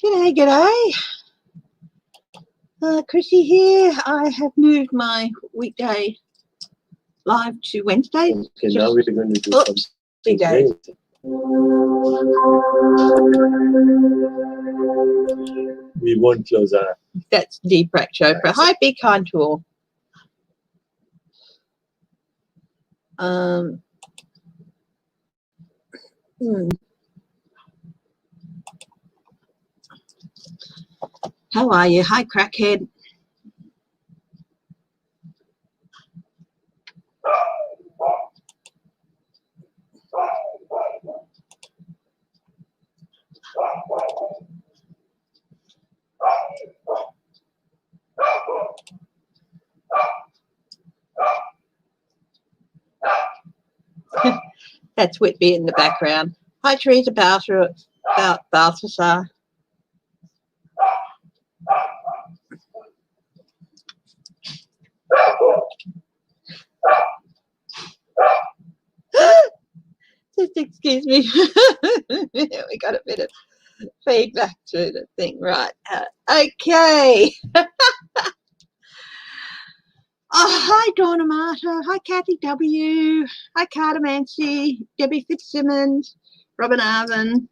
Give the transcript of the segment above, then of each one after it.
G'day, g'day. Chrissy here. I have moved my weekday live to Wednesday. Okay, now we're going to do some days. We won't close our. That's Deepak Chopra. Hi, be kind to all. How are you? Hi, crackhead. That's Whitby in the background. Hi, Teresa Balthasar. Just excuse me. We got a bit of feedback through the thing, right? Okay. Hi, Donna Marta. Hi, Kathy W. Hi, Carter Mancy, Debbie Fitzsimmons, Robin Arvin.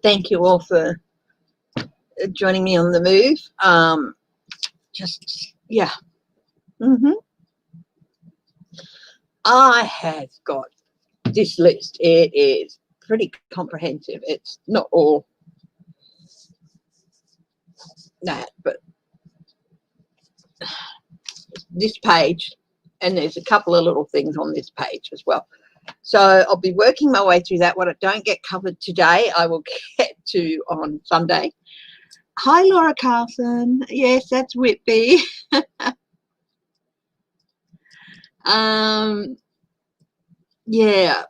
Thank you all for joining me on the move. Yeah. I have got this list. It is pretty comprehensive. It's not all that, but this page, and there's a couple of little things on this page as well. So I'll be working my way through that. What I don't get covered today, I will get to on Sunday. Hi, Laura Carlson. Yes, that's Whitby. Yeah.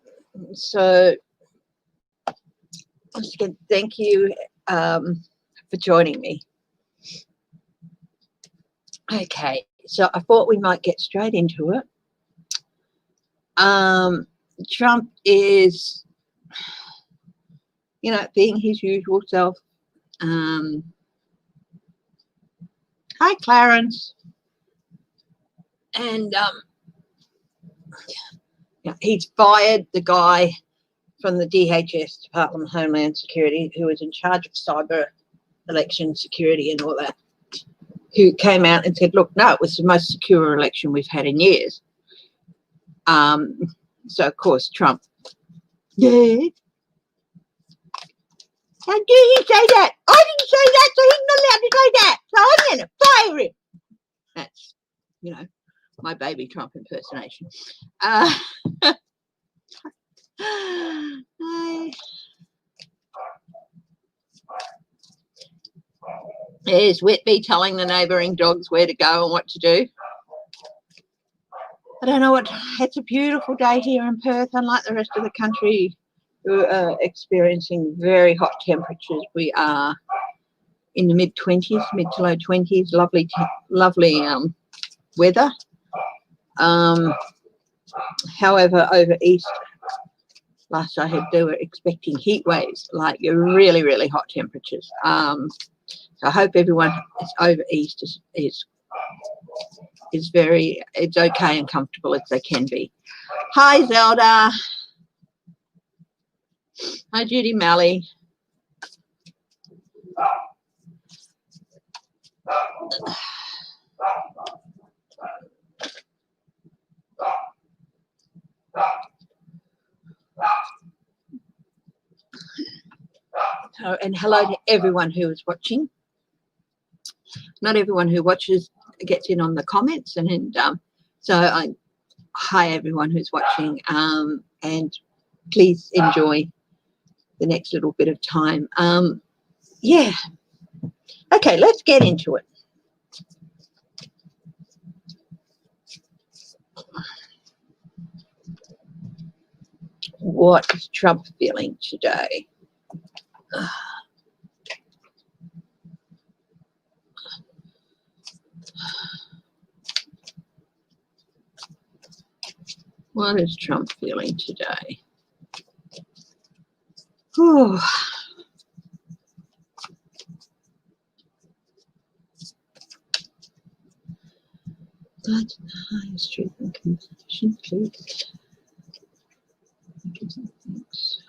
So once again, thank you for joining me. Okay, so I thought we might get straight into it. Trump is, being his usual self. Hi, Clarence. And he's fired the guy from the DHS, Department of Homeland Security, who was in charge of cyber election security and all that, who came out and said, look, no, it was the most secure election we've had in years. So, of course, Trump, yeah. How dare you say that? I didn't say that, so he's not allowed to say that. So I'm going to fire him. That's, my baby Trump impersonation. There's Whitby telling the neighbouring dogs where to go and what to do. I don't know what, it's a beautiful day here in Perth, unlike the rest of the country who are experiencing very hot temperatures. We are in the mid-20s, mid to low 20s, lovely weather. However, over east, last I heard, they were expecting heat waves, like really, really hot temperatures. So I hope everyone is over east is very, it's okay and comfortable as they can be. Hi, Zelda. Hi, Judy Malley. And hello to everyone who is watching. Not everyone who watches gets in on the comments, and so hi everyone who's watching, and please enjoy the next little bit of time. Yeah. Okay, let's get into it. What is Trump feeling today? What is Trump feeling today? Whew. What's the highest truth and conviction, please? Thanks.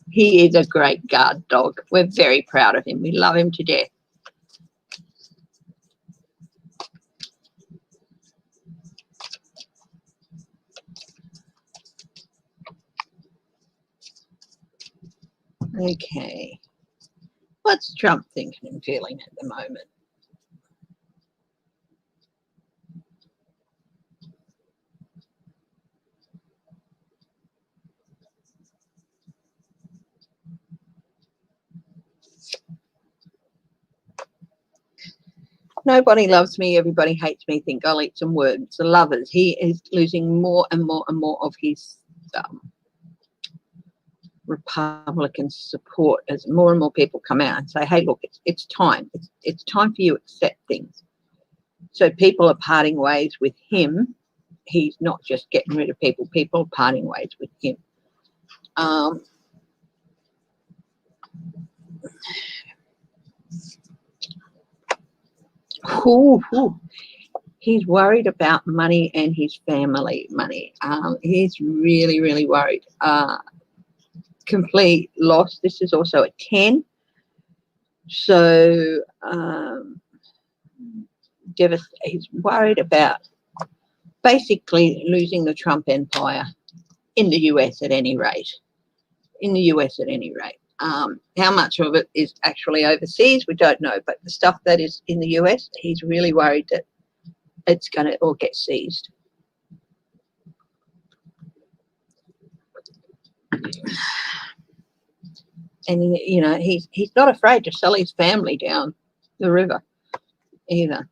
He is a great guard dog. We're very proud of him. We love him to death. Okay. What's Trump thinking and feeling at the moment? Nobody loves me, everybody hates me. Think I'll eat some words. The lovers. He is losing more and more and more of his Republican support as more and more people come out and say, hey, look, it's time. It's time for you to accept things. So people are parting ways with him. He's not just getting rid of people. People are parting ways with him. He's worried about money and his family money. He's really, really worried. Complete loss. This is also a 10. So he's worried about basically losing the Trump empire in the US at any rate. In the US at any rate. How much of it is actually overseas, we don't know. But the stuff that is in the US, he's really worried that it's going to all get seized. And, you know, he's not afraid to sell his family down the river either.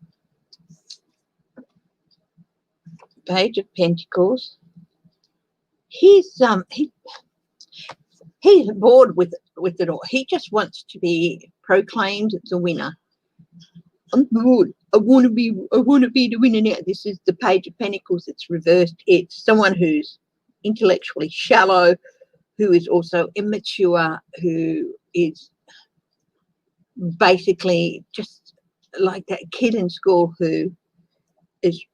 Page of Pentacles. He's bored with it all. He just wants to be proclaimed the winner. I'm good. I want to be the winner now. This is the Page of Pentacles. It's reversed. It's someone who's intellectually shallow, who is also immature, who is basically just like that kid in school who is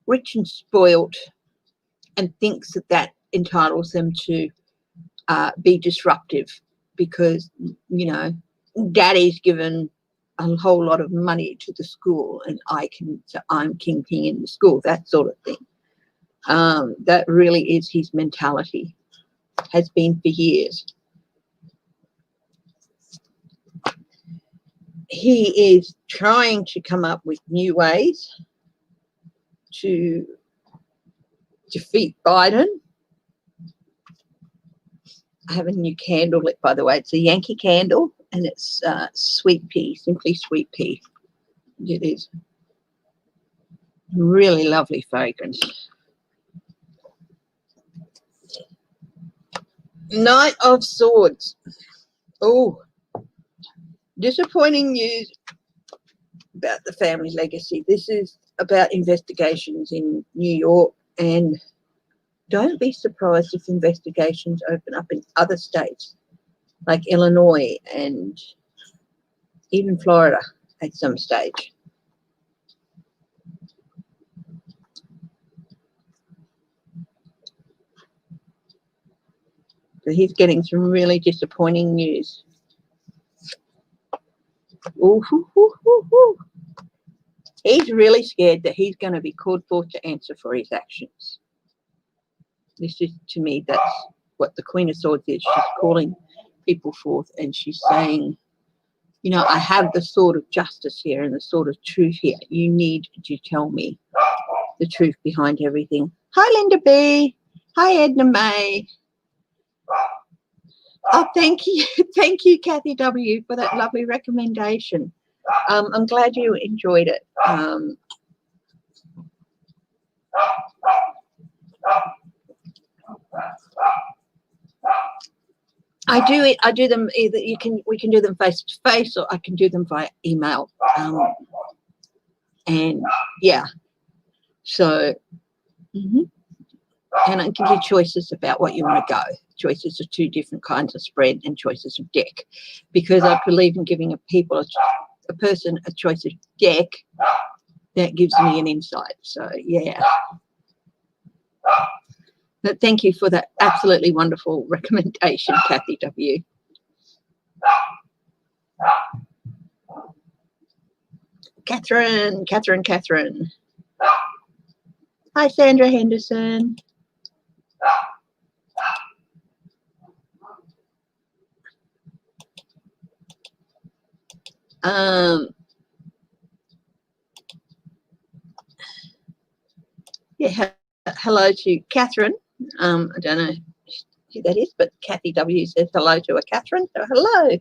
rich and spoilt and thinks that entitles them to be disruptive because, you know, daddy's given a whole lot of money to the school and I'm king in the school, that sort of thing. That really is his mentality, has been for years. He is trying to come up with new ways to defeat Biden. I have a new candle lit, by the way. It's a Yankee candle, and it's sweet pea, simply sweet pea. It is really lovely fragrance. Knight of Swords. Oh, disappointing news about the family legacy. This is about investigations in New York, and don't be surprised if investigations open up in other states like Illinois and even Florida at some stage. So he's getting some really disappointing news. Ooh, hoo, hoo, hoo, hoo. He's really scared that he's going to be called forth to answer for his actions. This is, to me, that's what the Queen of Swords is. She's calling people forth and she's saying, you know, I have the sword of justice here and the sword of truth here. You need to tell me the truth behind everything. Hi, Linda B. Hi, Edna May. Oh, thank you. Thank you, Kathy W., for that lovely recommendation. I'm glad you enjoyed it. I do them either we can do them face to face, or I can do them via email. And yeah, so and it gives you choices about what you want to go. Choices of 2 different kinds of spread and choices of deck, because I believe in giving a person a choice of deck that gives me an insight. So yeah, but thank you for that absolutely wonderful recommendation, Kathy W. Catherine. Hi, Sandra Henderson. Yeah, hello to Catherine. I don't know who that is, but Kathy W says hello to a Catherine. So hello.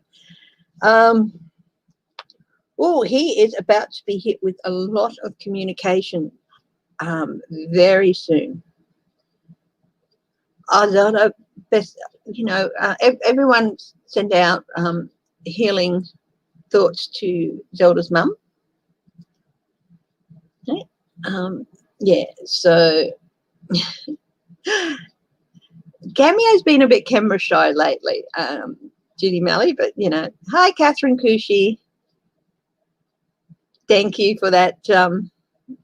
Oh, he is about to be hit with a lot of communication very soon. I don't know, best, everyone send out healing thoughts to Zelda's mum. Okay. Yeah, so Cameo's been a bit camera shy lately, Judy Malley, but hi, Catherine Cushy. Thank you for that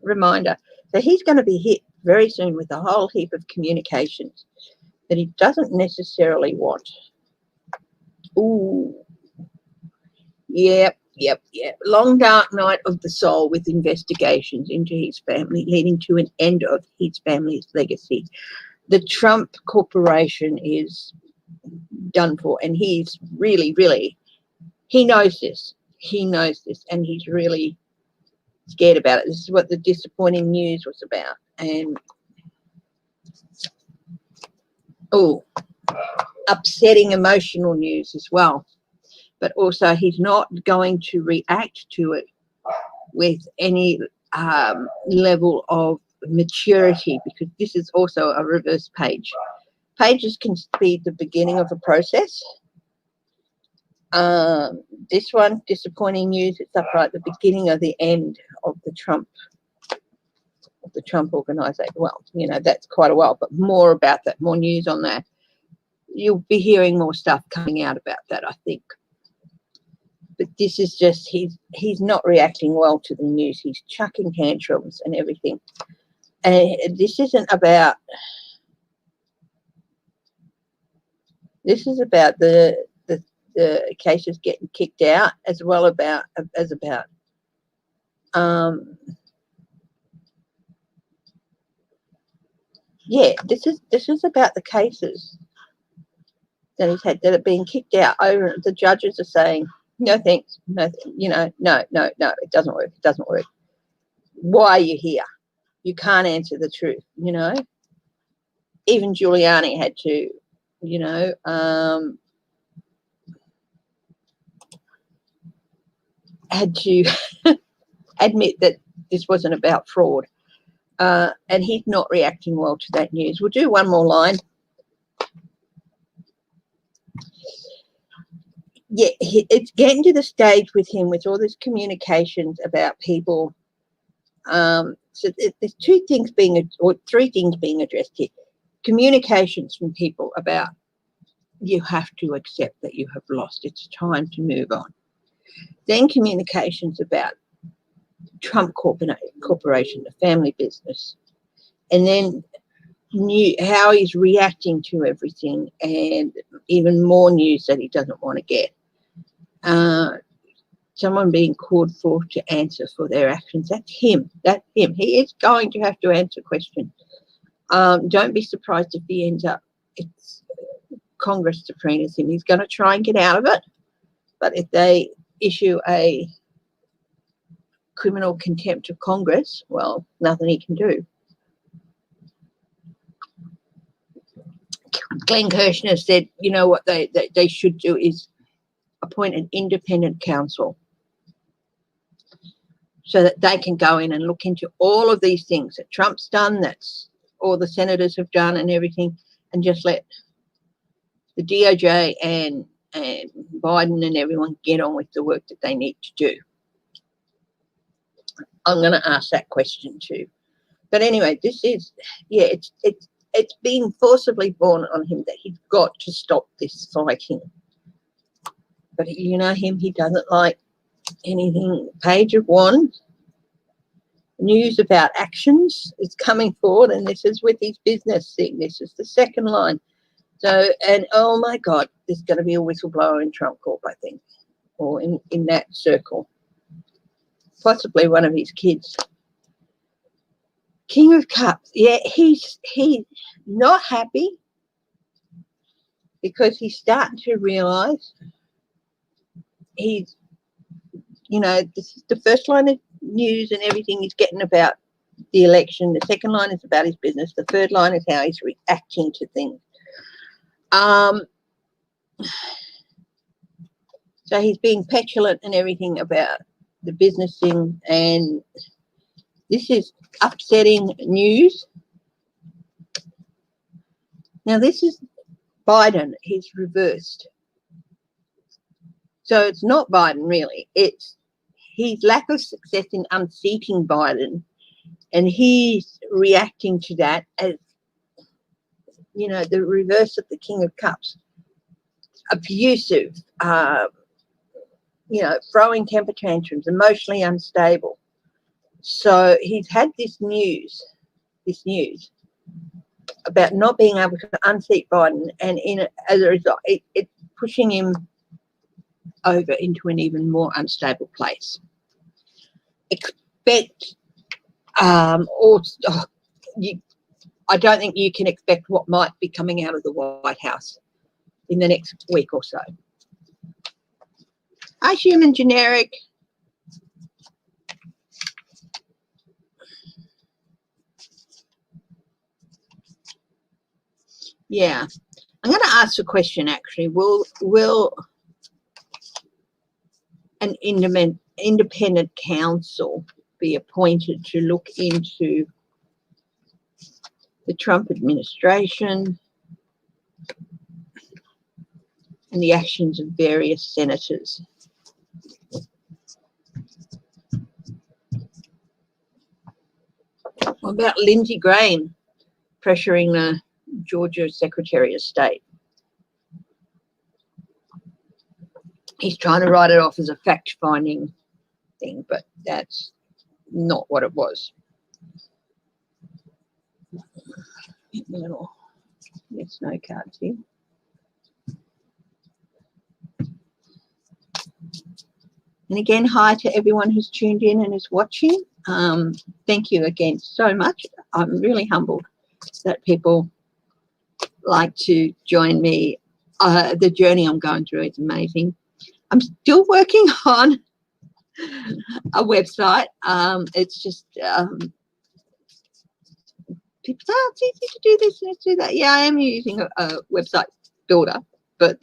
reminder. So he's going to be hit very soon with a whole heap of communications that he doesn't necessarily want. Ooh, yep. Long dark night of the soul with investigations into his family, leading to an end of his family's legacy. The Trump Corporation is done for, and he's really, he knows this, and he's really scared about it. This is what the disappointing news was about. And upsetting emotional news as well. But also he's not going to react to it with any level of maturity, because this is also a reverse page. Pages can be the beginning of a process. This one, disappointing news, it's upright the beginning of the end of the Trump organization. Well, that's quite a while, but more about that, more news on that. You'll be hearing more stuff coming out about that, I think. But this is just, he's not reacting well to the news. He's chucking tantrums and everything. And this is about the cases getting kicked out, as well as about this is about the cases that he's had that are being kicked out. Over, the judges are saying, no thanks, no, no, it doesn't work. Why are you here? You can't answer the truth. Even Giuliani had to, admit that this wasn't about fraud. And he's not reacting well to that news. We'll do one more line. Yeah, it's getting to the stage with him, with all this communications about people. So there's 3 things being addressed here. Communications from people about, you have to accept that you have lost. It's time to move on. Then communications about Trump Corporation, the family business. And then how he's reacting to everything, and even more news that he doesn't want to get. Someone being called for to answer for their actions. That's him. He is going to have to answer questions. Don't be surprised if he ends up, it's Congress subpoenas him. He's going to try and get out of it. But if they issue a criminal contempt of Congress, well, nothing he can do. Glenn Kirshner said, what they should do is appoint an independent counsel so that they can go in and look into all of these things that Trump's done, that's all the senators have done and everything, and just let the DOJ and Biden and everyone get on with the work that they need to do. I'm going to ask that question too. But anyway, this is, it's it's being forcibly borne on him that he's got to stop this fighting. But you know him, he doesn't like anything. Page of Wands. News about actions is coming forward, and this is with his business thing. This is the second line. So, and oh my God, there's going to be a whistleblower in Trump Corp, I think, or in that circle. Possibly one of his kids. King of Cups. Yeah, he's not happy because he's starting to realise he's, you know, this is the first line of news and everything he's getting about the election. The second line is about his business. The third line is how he's reacting to things. So he's being petulant and everything about the business thing, and this is upsetting news. Now this is Biden. He's reversed. So it's not Biden really. It's his lack of success in unseating Biden, and he's reacting to that as, you know, the reverse of the King of Cups. Abusive, you know, throwing temper tantrums, emotionally unstable. So he's had this news about not being able to unseat Biden, and as a result, it's pushing him over into an even more unstable place. Expect, I don't think you can expect what might be coming out of the White House in the next week or so. Hi, Human Generic. Yeah, I'm going to ask a question actually. Will an independent counsel be appointed to look into the Trump administration and the actions of various senators? What about Lindsey Graham pressuring the Georgia Secretary of State? He's trying to write it off as a fact-finding thing, but that's not what it was. Little yes, no cards here. And again, hi to everyone who's tuned in and is watching. Thank you again so much. I'm really humbled that people like to join me. The journey I'm going through is amazing. I'm still working on a website. It's just people say, oh, it's easy to do this and do that. Yeah, I am using a website builder, but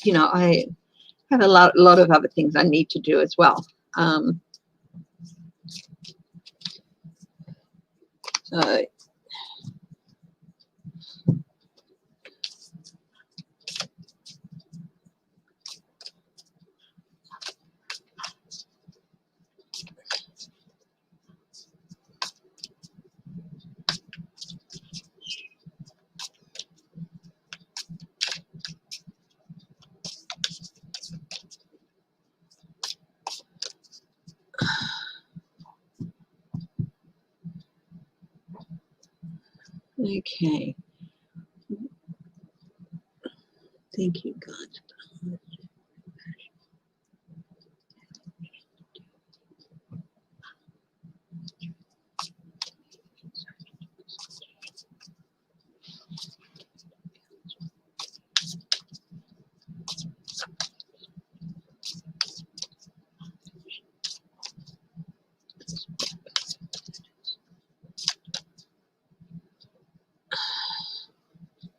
you know, I have a lot of other things I need to do as well. So okay. Thank you, God.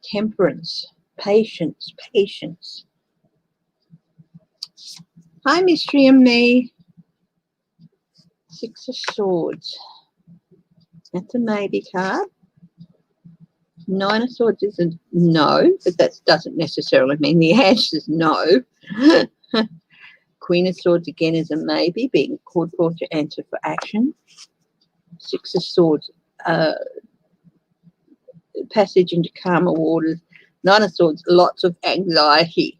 Temperance, patience. Hi, Mystery and Me. Six of Swords. That's a maybe card. Nine of Swords is a no, but that doesn't necessarily mean the answer is no. Queen of Swords again is a maybe, being called for to answer for action. Six of Swords. passage into calmer waters. Nine of Swords, lots of anxiety.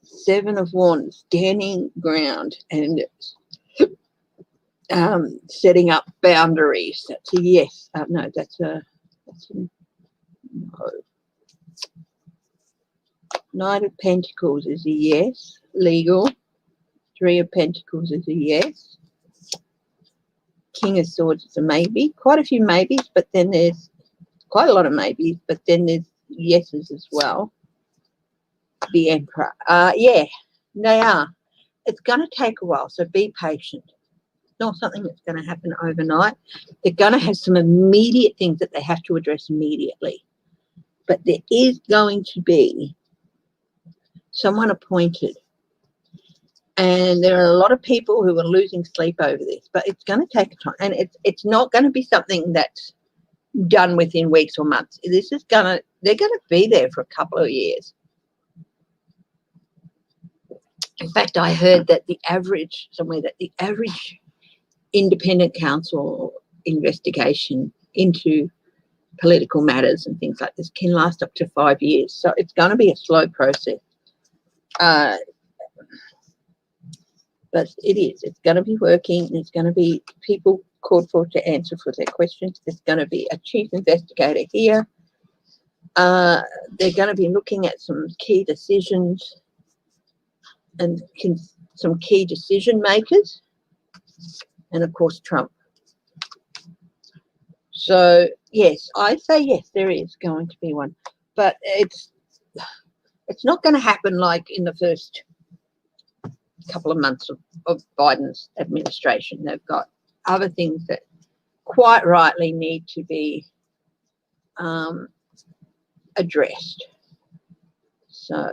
Seven of Wands, standing ground and setting up boundaries. That's a yes. No, that's a no. Knight of Pentacles is a yes. Legal. Three of Pentacles is a yes. King of Swords is a maybe. Quite a few maybes, but then there's quite a lot of maybes, but then there's yeses as well. The Emperor. Yeah, they are. It's going to take a while, so be patient. It's not something that's going to happen overnight. They're going to have some immediate things that they have to address immediately. But there is going to be someone appointed. And there are a lot of people who are losing sleep over this, but it's going to take time. And it's not going to be something that's done within weeks or months. This is they're going to be there for a couple of years. In fact, I heard that the average independent counsel investigation into political matters and things like this can last up to 5 years. So it's going to be a slow process. But it is. It's going to be working. There's going to be people called for to answer for their questions. There's going to be a chief investigator here. They're going to be looking at some key decisions and some key decision makers. And, of course, Trump. So, yes, I say yes, there is going to be one. But it's not going to happen like in the first couple of months of Biden's administration. They've got other things that quite rightly need to be addressed. So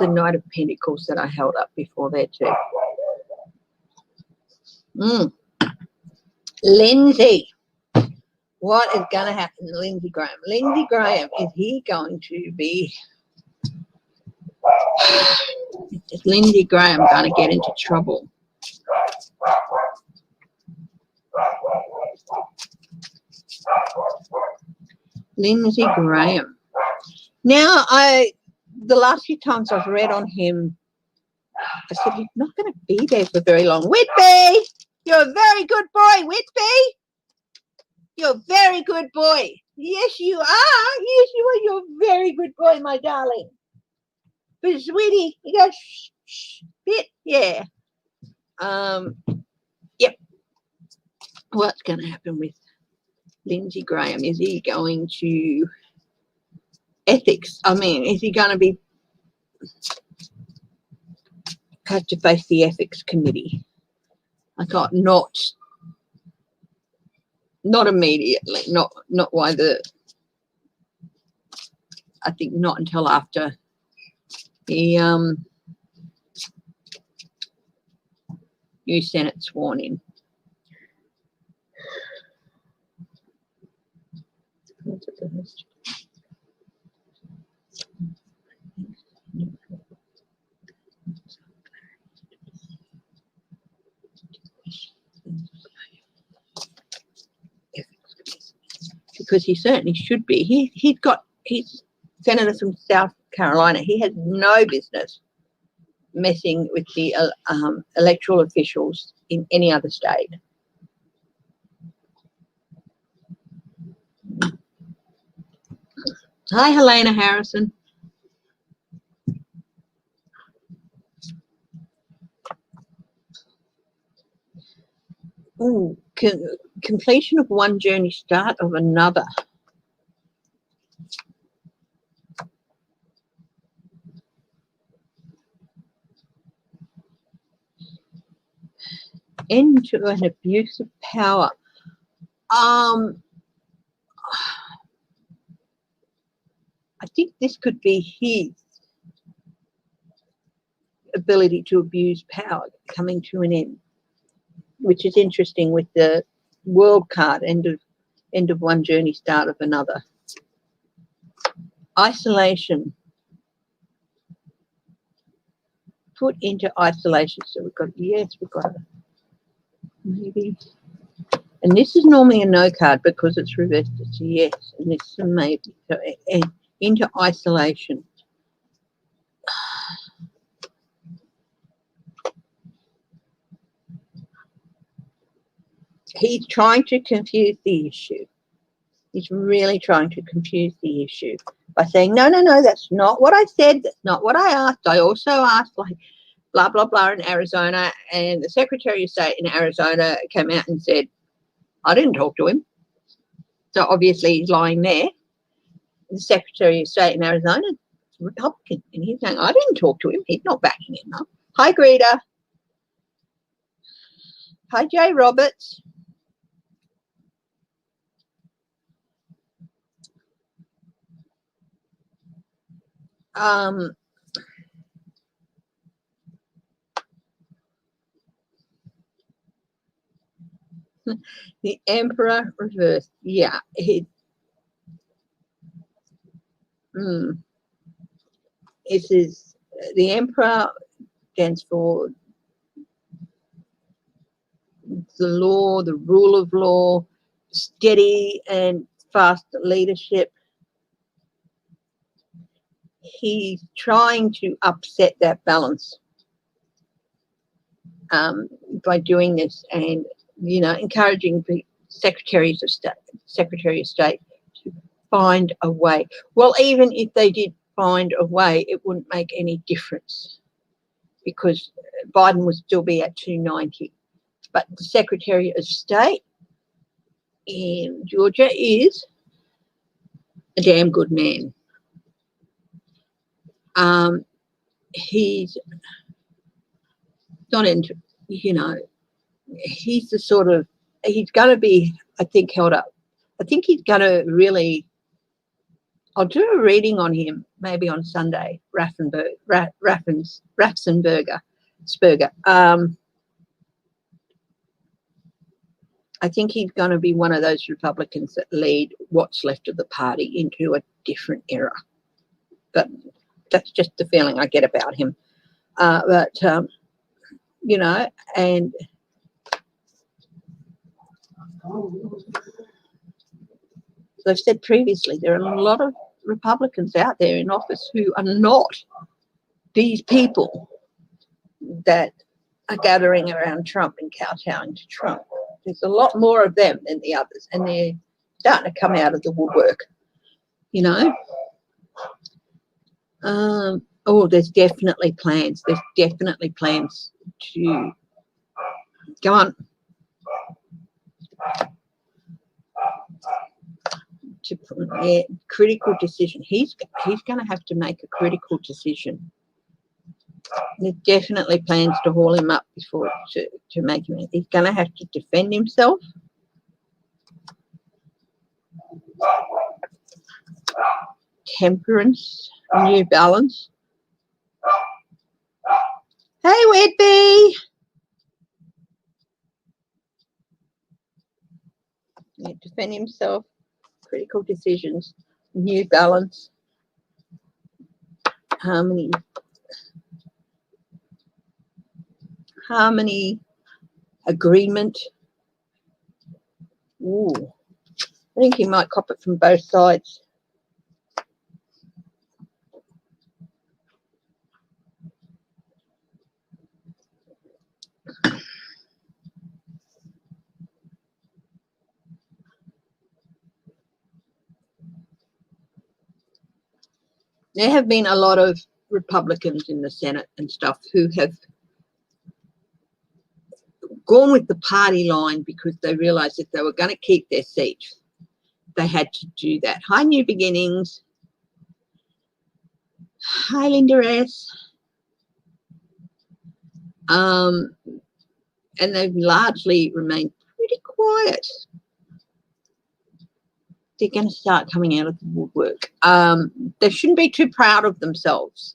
the Knight of Pentacles that I held up before there too. Lindsey. What is going to happen to Lindsey Graham? Lindsey Graham, is he going to be... Is Lindsey Graham going to get into trouble? Lindsey Graham. Now, the last few times I've read on him, I said he's not going to be there for very long. Whitby, you're a very good boy, Whitby. You're a very good boy. Yes, you are. Yes, you are. You're a very good boy, my darling. But sweetie, you go shh, shh, bit, yeah. Yep. What's going to happen with Lindsey Graham? Is he going to ethics? I mean, is he going to be have to face the ethics committee? I thought not immediately, not why I think not until after the new Senate sworn in. Because he certainly should be. He's senator from South Carolina. He has no business messing with the electoral officials in any other state. Hi, Helena Harrison. Ooh, completion of one journey, start of another. End to an abuse of power. I think this could be his ability to abuse power coming to an end, which is interesting with the world card, end End of one journey, start of another. Isolation. Put into isolation. So we've got, yes, we've got it. Maybe. And this is normally a no card because it's reversed. It's a yes. And this is a maybe. So into isolation. He's trying to confuse the issue. He's really trying to confuse the issue by saying, no, that's not what I said. That's not what I asked. I also asked, like, blah, blah, blah in Arizona. And the Secretary of State in Arizona came out and said, I didn't talk to him. So obviously he's lying there. The Secretary of State in Arizona is a Republican. And he's saying, I didn't talk to him. He's not backing him up. Hi, Greta. Hi, Jay Roberts. The Emperor reversed. Yeah. This is the Emperor stands for the law, the rule of law, steady and fast leadership. He's trying to upset that balance by doing this, and encouraging the Secretary of State to find a way. Well, even if they did find a way, it wouldn't make any difference because Biden would still be at 290. But the Secretary of State in Georgia is a damn good man. He's not into, he's the sort of, he's going to be, I think, held up. I think he's going to really, I'll do a reading on him maybe on Sunday, Raffensperger. I think he's going to be one of those Republicans that lead what's left of the party into a different era. But that's just the feeling I get about him. And as I've said previously, there are a lot of Republicans out there in office who are not these people that are gathering around Trump and kowtowing to Trump. There's a lot more of them than the others, and they're starting to come out of the woodwork, there's definitely plans. There's definitely plans to go on to critical decision. He's going to have to make a critical decision. There's definitely plans to haul him up before to make him. He's going to have to defend himself. Temperance, New Balance. Hey, Whitby. Yeah, defend himself. Critical decisions. New Balance. Harmony. Agreement. Ooh. I think he might cop it from both sides. There have been a lot of Republicans in the Senate and stuff who have gone with the party line because they realised if they were going to keep their seat, they had to do that. Hi, New Beginnings. Hi, Linda S. And they've largely remained pretty quiet. They're going to start coming out of the woodwork. They shouldn't be too proud of themselves,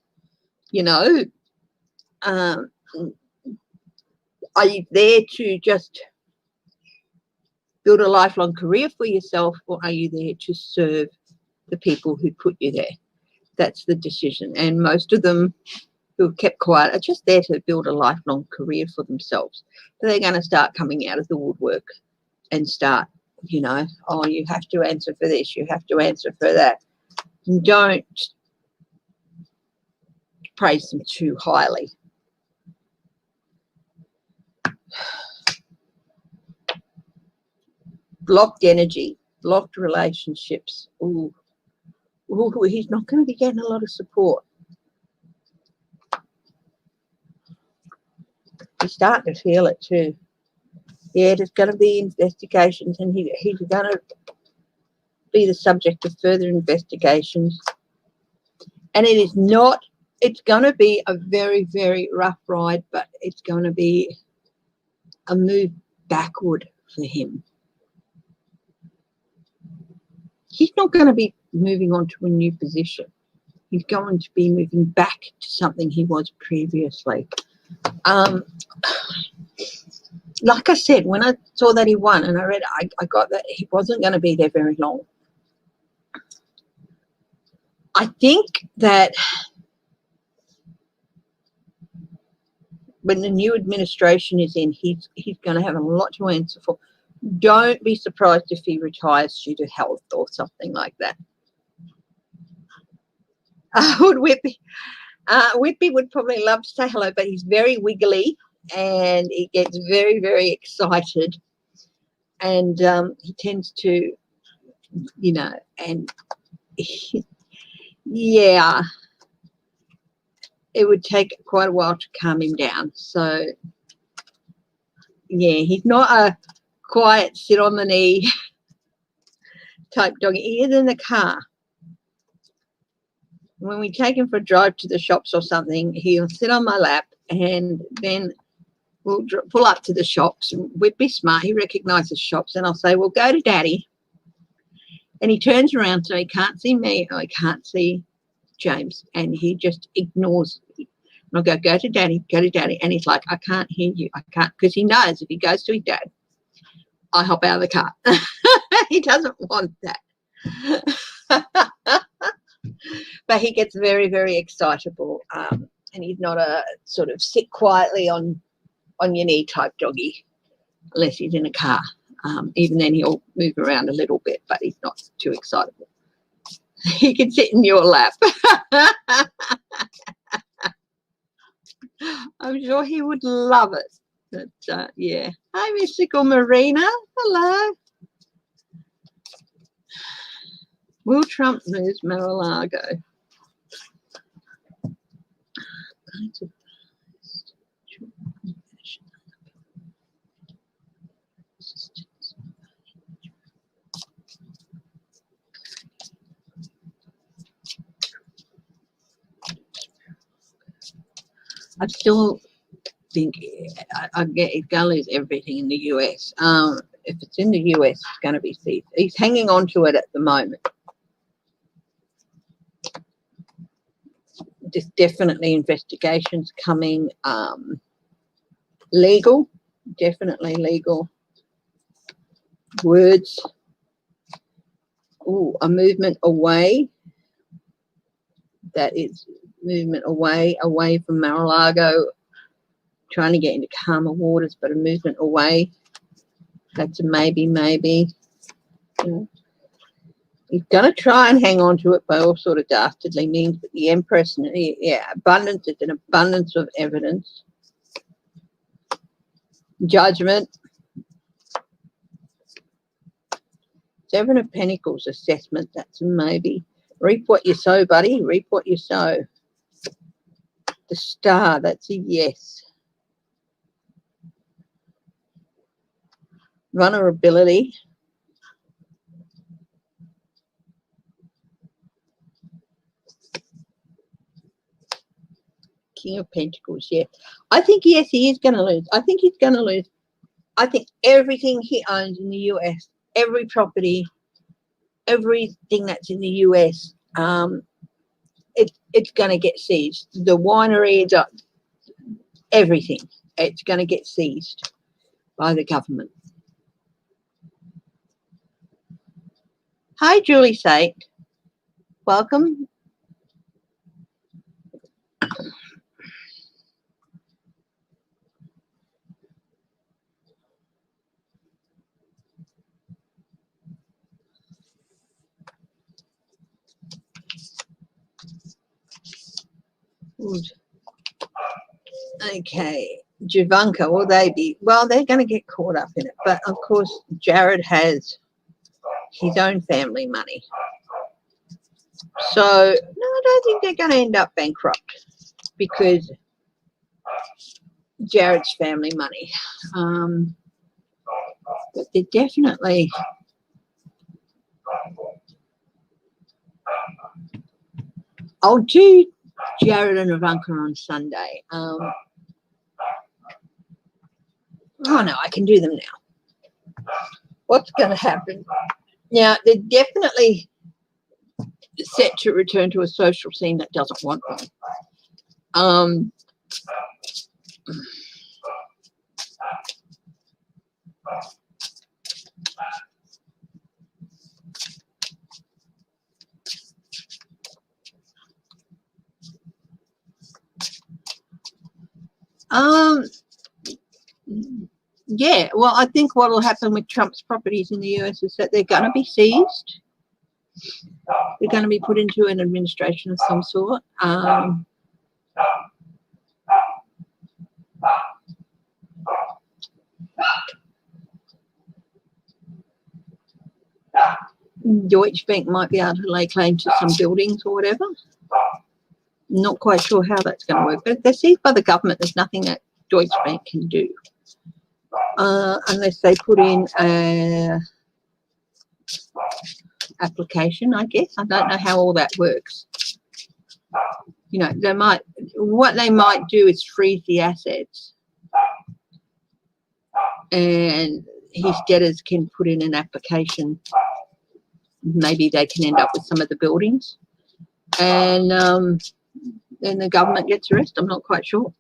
Are you there to just build a lifelong career for yourself, or are you there to serve the people who put you there? That's the decision. And most of them who have kept quiet are just there to build a lifelong career for themselves. So they're going to start coming out of the woodwork and start, you know, oh, you have to answer for this, you have to answer for that. And don't praise them too highly. Blocked energy, blocked relationships. Ooh, he's not going to be getting a lot of support. He's starting to feel it too. Yeah, there's going to be investigations, and he's going to be the subject of further investigations. And it is not, it's going to be a very, very rough ride, but it's going to be a move backward for him. He's not going to be moving on to a new position. He's going to be moving back to something he was previously. Like I said, when I saw that he won and I read it, I got that he wasn't going to be there very long. I think that when the new administration is in, he's going to have a lot to answer for. Don't be surprised if he retires due to health or something like that. Whitby would probably love to say hello, but he's very wiggly and he gets very, very excited. And he tends to, you know, and yeah, it would take quite a while to calm him down. So, yeah, he's not a quiet, sit on the knee type dog. He is in the car. When we take him for a drive to the shops or something, he'll sit on my lap and then we'll pull up to the shops. And we'd be smart. He recognises shops and I'll say, well, go to Daddy. And he turns around so he can't see me or he can't see James. And he just ignores me. And I'll go to Daddy, go to Daddy. And he's like, I can't hear you. I can't. Because he knows if he goes to his dad, I hop out of the car. He doesn't want that. But he gets very, very excitable. And he's not a sort of sit quietly on your knee type doggy unless he's in a car. Even then he'll move around a little bit, but he's not too excitable. He can sit in your lap. I'm sure he would love it. But, yeah. Hi, Mystical Marina. Hello. Will Trump lose Mar-a-Lago? I still think I get he's going to lose everything in the US. If it's in the US, it's going to be seized. He's hanging on to it at the moment. There's definitely investigations coming. Legal, definitely legal. Words. Oh, a movement away. That is movement away from Mar-a-Lago, trying to get into calmer waters, but a movement away. That's a maybe. Yeah. He's going to try and hang on to it by all sort of dastardly means, but the Empress, yeah, abundance, it's an abundance of evidence. Judgment. Seven of Pentacles, assessment, that's a maybe. Reap what you sow, buddy, reap what you sow. The Star, that's a yes. Vulnerability. King of Pentacles, yeah. I think, yes, he is going to lose. I think he's going to lose. I think everything he owns in the US, every property, everything that's in the US, it's going to get seized. The winery, everything, it's going to get seized by the government. Hi, Julie Sate. Welcome. Good. Okay, Javanka, will they be? Well, they're going to get caught up in it. But, of course, Jared has his own family money. So, no, I don't think they're going to end up bankrupt because Jared's family money. But they're definitely... I'll do Jared and Ivanka on Sunday. Oh, no, I can do them now. What's going to happen? Now, they're definitely set to return to a social scene that doesn't want them. Yeah, well, I think what will happen with Trump's properties in the US is that they're going to be seized. They're going to be put into an administration of some sort. Deutsche Bank might be able to lay claim to some buildings or whatever. Not quite sure how that's going to work, but if they're seized by the government, there's nothing that Deutsche Bank can do unless they put in a application, I guess. I don't know how all that works. You know, what they might do is freeze the assets, and his debtors can put in an application. Maybe they can end up with some of the buildings, and then the government gets the rest. I'm not quite sure.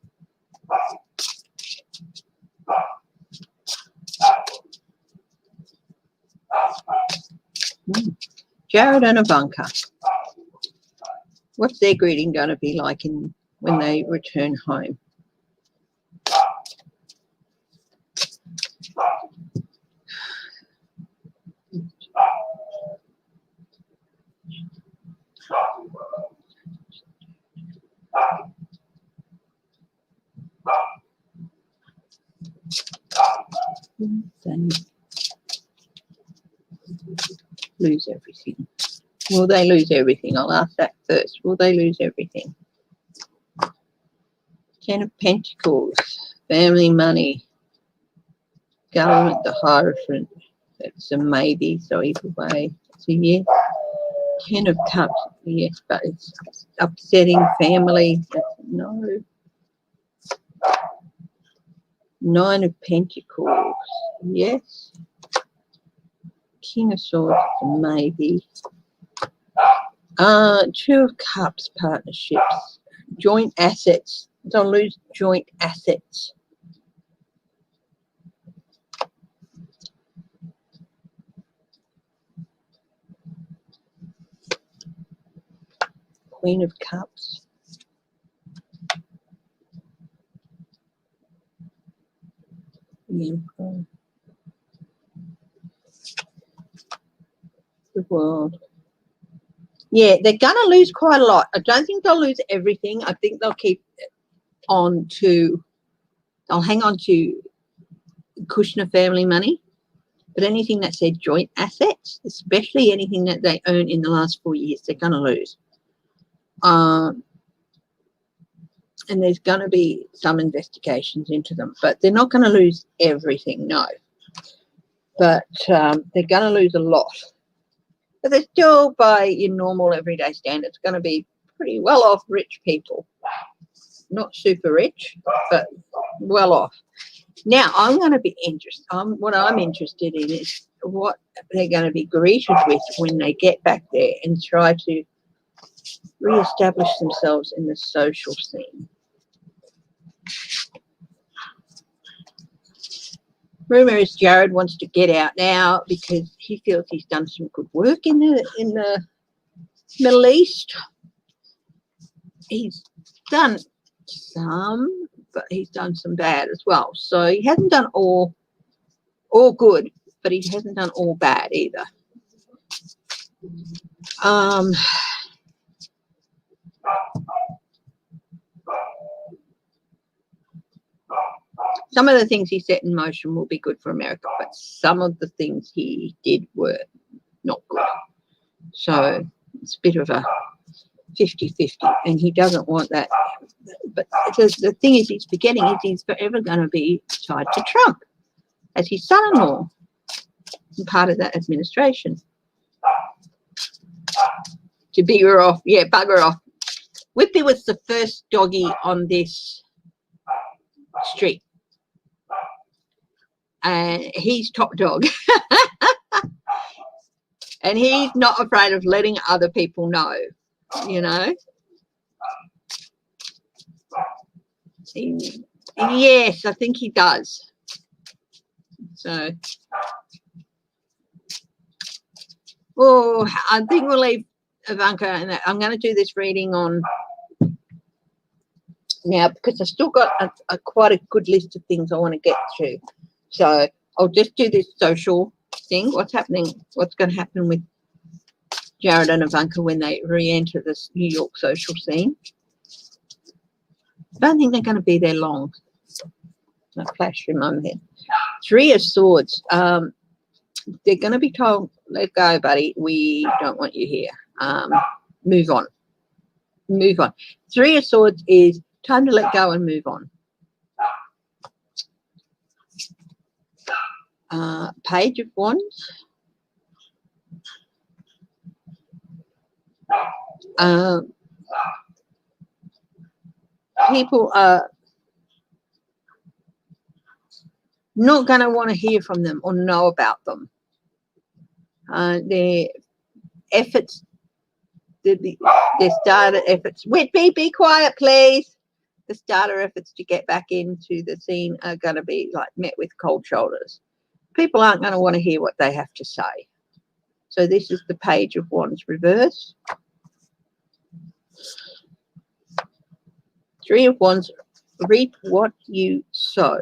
Jared and Ivanka. What's their greeting going to be like when they return home? They lose everything. Will they lose everything? I'll ask that first. Will they lose everything? 10 of Pentacles, family money, government, the Hierophant. That's a maybe, so either way, it's a yes. 10 of Cups, yes, but it's upsetting family. That's no. 9 of Pentacles, yes. King of Swords, maybe. 2 of Cups, partnerships, joint assets. They'll lose joint assets. Queen of Cups. The Emperor. The World. Yeah, they're going to lose quite a lot. I don't think they'll lose everything. I think they'll they'll hang on to Kushner family money. But anything that said joint assets, especially anything that they own in the last 4 years, they're going to lose. And there's going to be some investigations into them. But they're not going to lose everything, no. But they're going to lose a lot. But they're still, by your normal everyday standards, going to be pretty well off rich people. Not super rich, but well off. Now, I'm going to be interested. What I'm interested in is what they're going to be greeted with when they get back there and try to re-establish themselves in the social scene. Rumour is Jared wants to get out now because he feels he's done some good work in the Middle East. He's done some, but he's done some bad as well. So he hasn't done all good, but he hasn't done all bad either. Some of the things he set in motion will be good for America, but some of the things he did were not good. So it's a bit of a 50-50, and he doesn't want that. But the thing is, he's forgetting is he's forever going to be tied to Trump as his son-in-law and part of that administration. To bugger off, yeah, bugger off. Whippy was the first doggy on this street. And he's top dog. And he's not afraid of letting other people know, you know. Yes, I think he does. So, I think we'll leave Ivanka, and I'm going to do this reading on now because I've still got quite a good list of things I want to get to. So I'll just do this social thing. What's happening? What's going to happen with Jared and Ivanka when they re-enter this New York social scene? I don't think they're going to be there long. That flash in my head. Three of Swords. They're going to be told, let go, buddy. We don't want you here. Move on. Move on. Three of Swords is time to let go and move on. Page of Wands. People are not going to want to hear from them or know about them. Their efforts, their starter efforts. Whitby, be quiet, please. The starter efforts to get back into the scene are going to be like met with cold shoulders. People aren't going to want to hear what they have to say. So this is the Page of Wands reverse. Three of Wands, reap what you sow.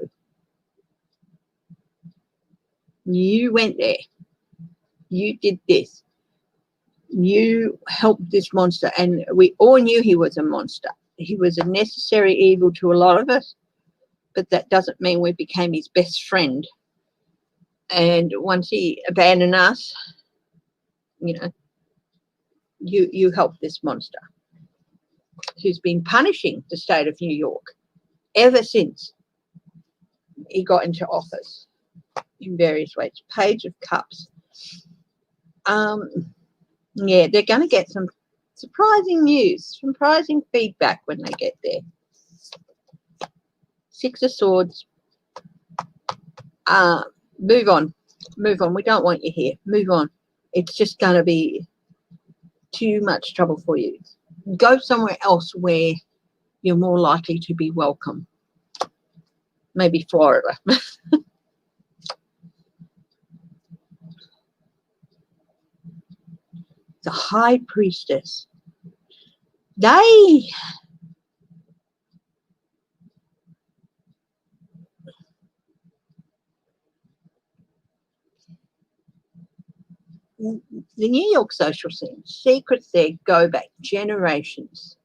You went there. You did this. You helped this monster, and we all knew he was a monster. He was a necessary evil to a lot of us, but that doesn't mean we became his best friend. And once he abandoned us, you know, you helped this monster who's been punishing the state of New York ever since he got into office in various ways. Page of Cups. Yeah, they're going to get some surprising news, surprising feedback when they get there. Six of Swords. Move on. Move on. We don't want you here. Move on. It's just going to be too much trouble for you. Go somewhere else where you're more likely to be welcome. Maybe Florida. The High Priestess. The New York social scene, secrets there go back generations.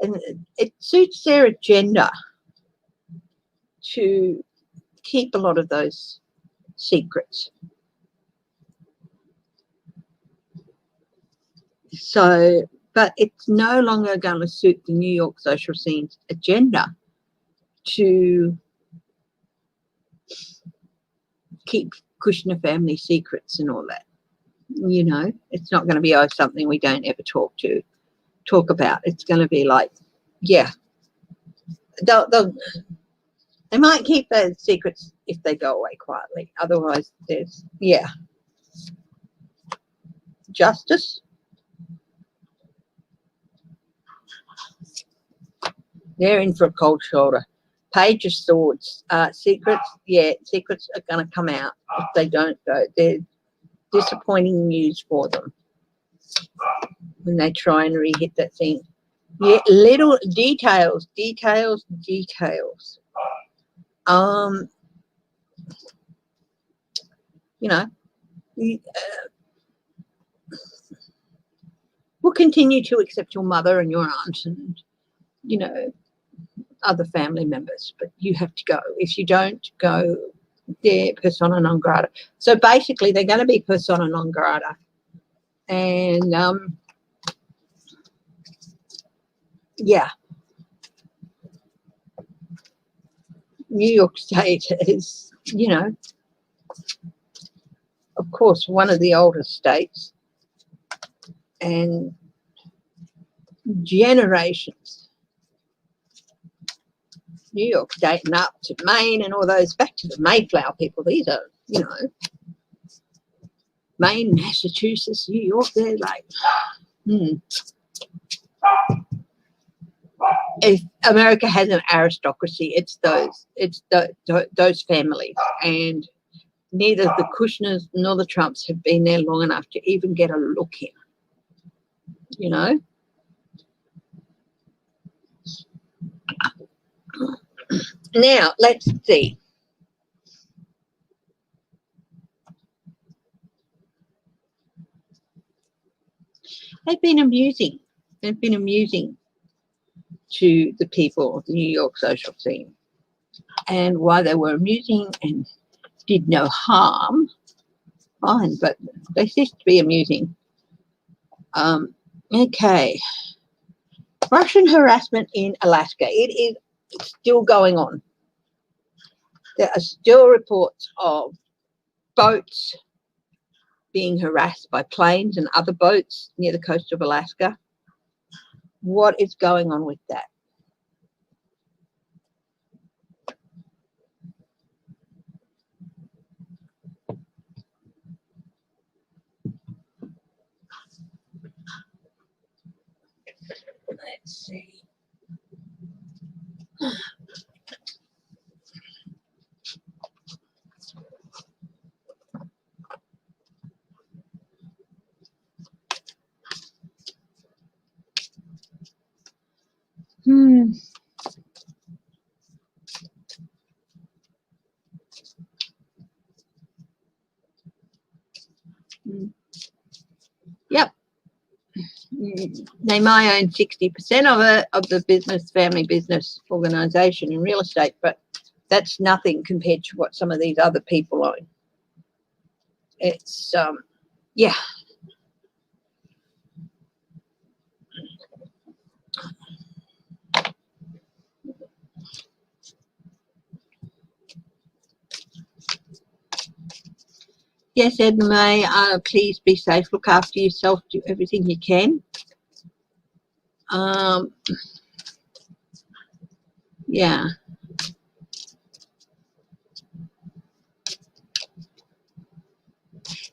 And it suits their agenda to keep a lot of those secrets. So, but it's no longer going to suit the New York social scene's agenda to keep Kushner family secrets and all that. You know, it's not going to be something we don't ever talk about. It's going to be like, yeah, they might keep those secrets if they go away quietly. Otherwise, there's, yeah. Justice. They're in for a cold shoulder. Page of Swords. Secrets, yeah, secrets are going to come out if they don't go. They're disappointing news for them when they try and re-hit that thing. Yeah, little details. You know, we'll continue to accept your mother and your aunt and, you know, other family members, but you have to go. If you don't go, they're persona non grata. So basically, they're going to be persona non grata. And, yeah. New York State is, you know, of course, one of the oldest states, and generations. New York State and up to Maine and all those, back to the Mayflower people. These are, you know, Maine, Massachusetts, New York, they're like, If America has an aristocracy, it's those families, and neither the Kushners nor the Trumps have been there long enough to even get a look in, you know. Now, let's see. They've been amusing. They've been amusing to the people of the New York social scene. And why they were amusing and did no harm, fine, but they ceased to be amusing. Okay. Russian harassment in Alaska. It is still going on. There are still reports of boats being harassed by planes and other boats near the coast of Alaska. What is going on with that? Let's see. Yep. They may own 60% of the business, family business organisation in real estate, but that's nothing compared to what some of these other people own. It's, yeah. Yes, Ed and May, please be safe, look after yourself, do everything you can. Yeah.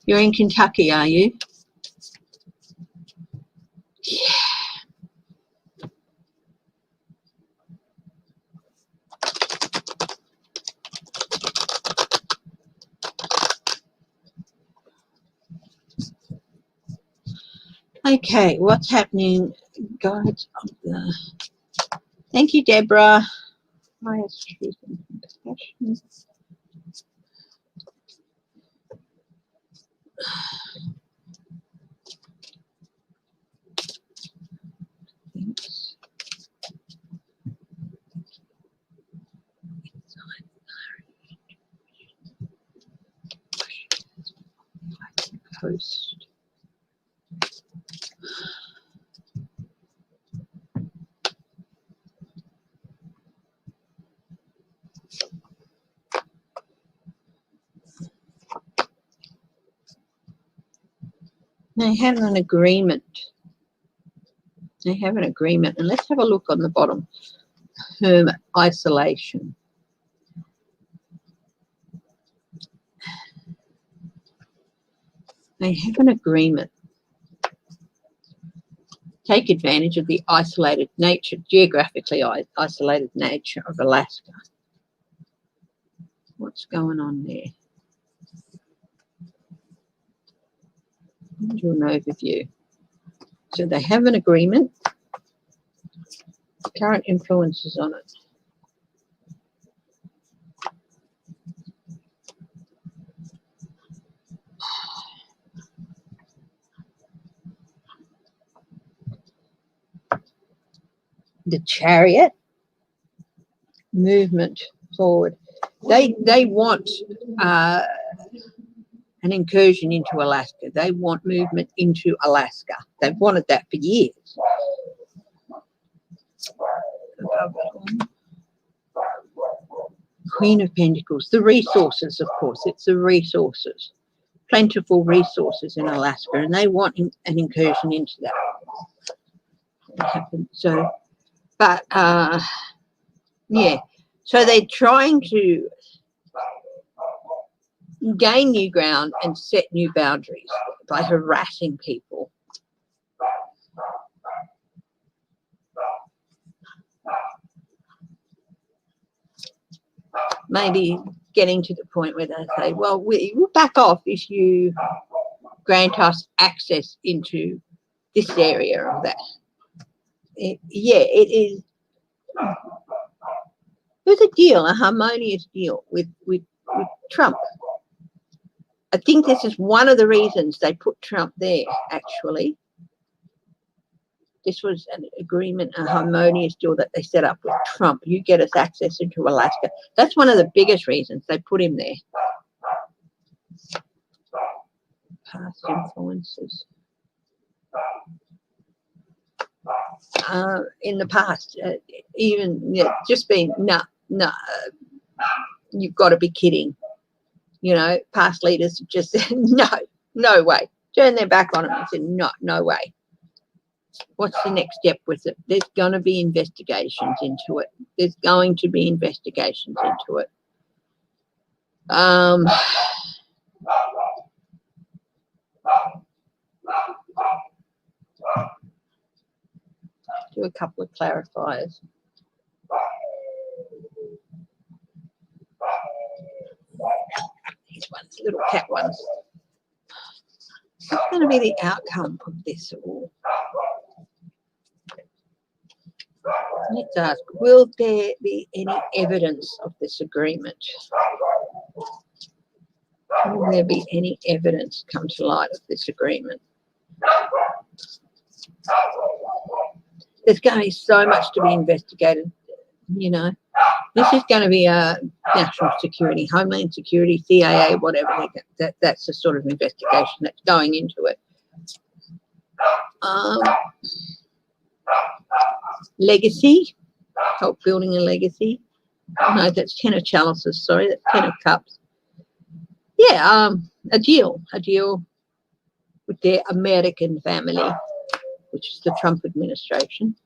You're in Kentucky, are you? Yeah. Okay, what's happening, guys? Thank you, Deborah. Highest truth and compassion. Post. They have an agreement. They have an agreement. And let's have a look on the bottom. Home isolation. They have an agreement. take advantage of the isolated nature, geographically isolated nature of Alaska. What's going on there? Do an overview. So they have an agreement. The current influences on it. The Chariot movement forward. They want an incursion into Alaska. They want movement into Alaska. They've wanted that for years. Queen of Pentacles. The resources, of course. It's the resources. Plentiful resources in Alaska, and they want an incursion into that. So, but yeah, so they're trying to gain new ground and set new boundaries by harassing people. Maybe getting to the point where they say, well, we'll back off if you grant us access into this area or that. Yeah, it is. There's a deal, a harmonious deal with Trump. I think this is one of the reasons they put Trump there, actually. This was an agreement, a harmonious deal that they set up with Trump. You get us access into Alaska. That's one of the biggest reasons they put him there. Past influences. In the past, even just being, no, you've got to be kidding. You know, past leaders just said, no way. Turned their back on him and said, no way. What's the next step with it? There's going to be investigations into it. There's going to be investigations into it. Do a couple of clarifiers. These ones, little cat ones. What's going to be the outcome of this all? Let's ask, will there be any evidence of this agreement? Will there be any evidence come to light of this agreement? There's going to be so much to be investigated, you know. This is going to be a national security, homeland security, CIA, whatever. That's the sort of investigation that's going into it. Legacy, help building a legacy. No, that's 10 of chalices, sorry, that's 10 of cups. Yeah, a deal with their American family, which is the Trump administration.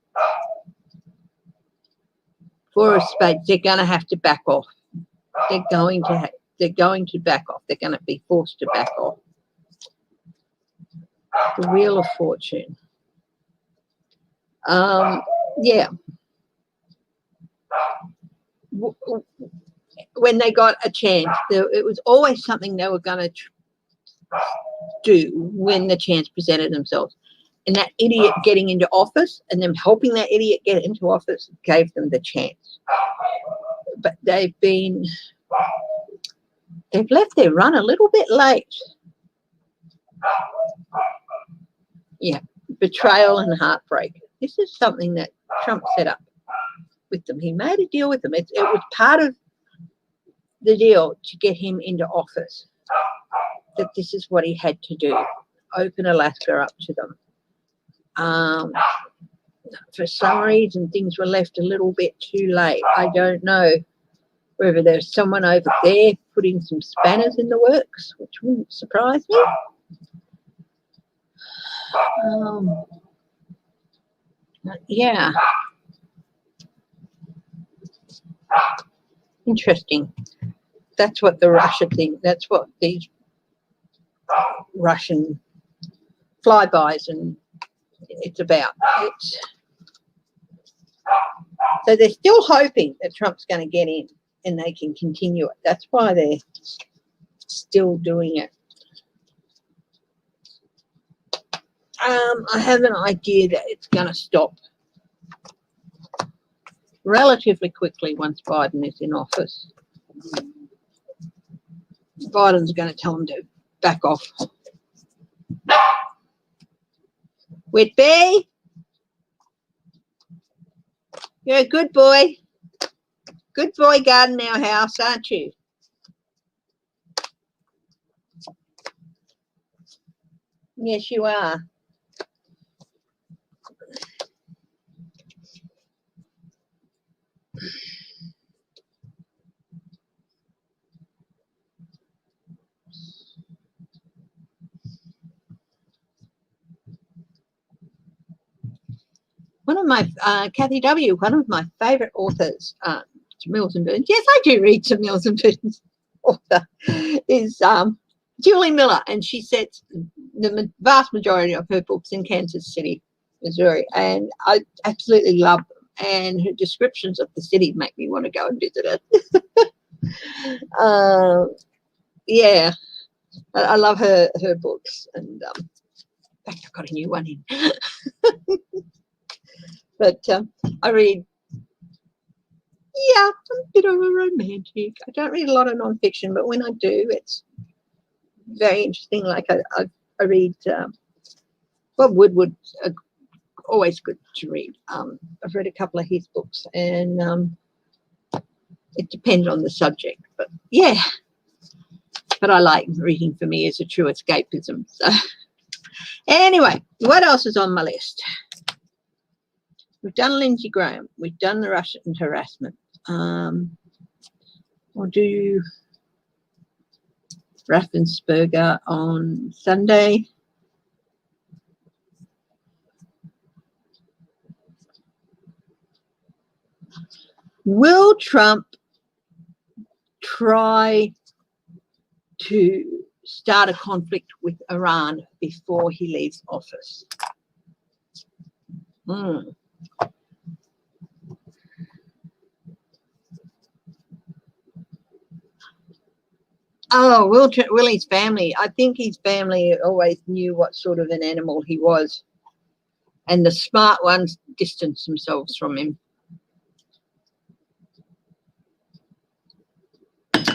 For a spade, they're going to have to back off. They're going to back off. They're going to be forced to back off. The Wheel of Fortune. Yeah. When they got a chance, it was always something they were going to do when the chance presented themselves. And that idiot getting into office and them helping that idiot get into office gave them the chance. But they've left their run a little bit late. Yeah, betrayal and heartbreak. This is something that Trump set up with them. He made a deal with them. It was part of the deal to get him into office, that this is what he had to do, open Alaska up to them. For some reason, things were left a little bit too late. I don't know whether there's someone over there putting some spanners in the works, which wouldn't surprise me. Yeah. Interesting. That's what the Russia thing, that's what these Russian flybys and it's about. So they're still hoping that Trump's going to get in and they can continue it. That's why they're still doing it. I have an idea that it's going to stop relatively quickly once Biden is in office. Biden's going to tell them to back off. Whitby, you're a good boy. Good boy guarding our house, aren't you? Yes, you are. One of my, Kathy W., one of my favourite authors, Mills and Burns. Yes, I do read some Mills and Burns author, is Julie Miller, and she sets the vast majority of her books in Kansas City, Missouri, and I absolutely love them. And her descriptions of the city make me want to go and visit it. Yeah, I love her books, and in fact, I've got a new one in. But I read, yeah, I'm a bit of a romantic. I don't read a lot of nonfiction, but when I do, it's very interesting. Like I read Bob Woodward's always good to read. I've read a couple of his books, and it depends on the subject. But yeah, but I like reading. For me, is a true escapism. So anyway, what else is on my list? We've done Lindsey Graham. We've done the Russian harassment. I'll do Raffensperger on Sunday. Will Trump try to start a conflict with Iran before he leaves office? Oh, Willie's family. I think his family always knew what sort of an animal he was. And the smart ones distanced themselves from him.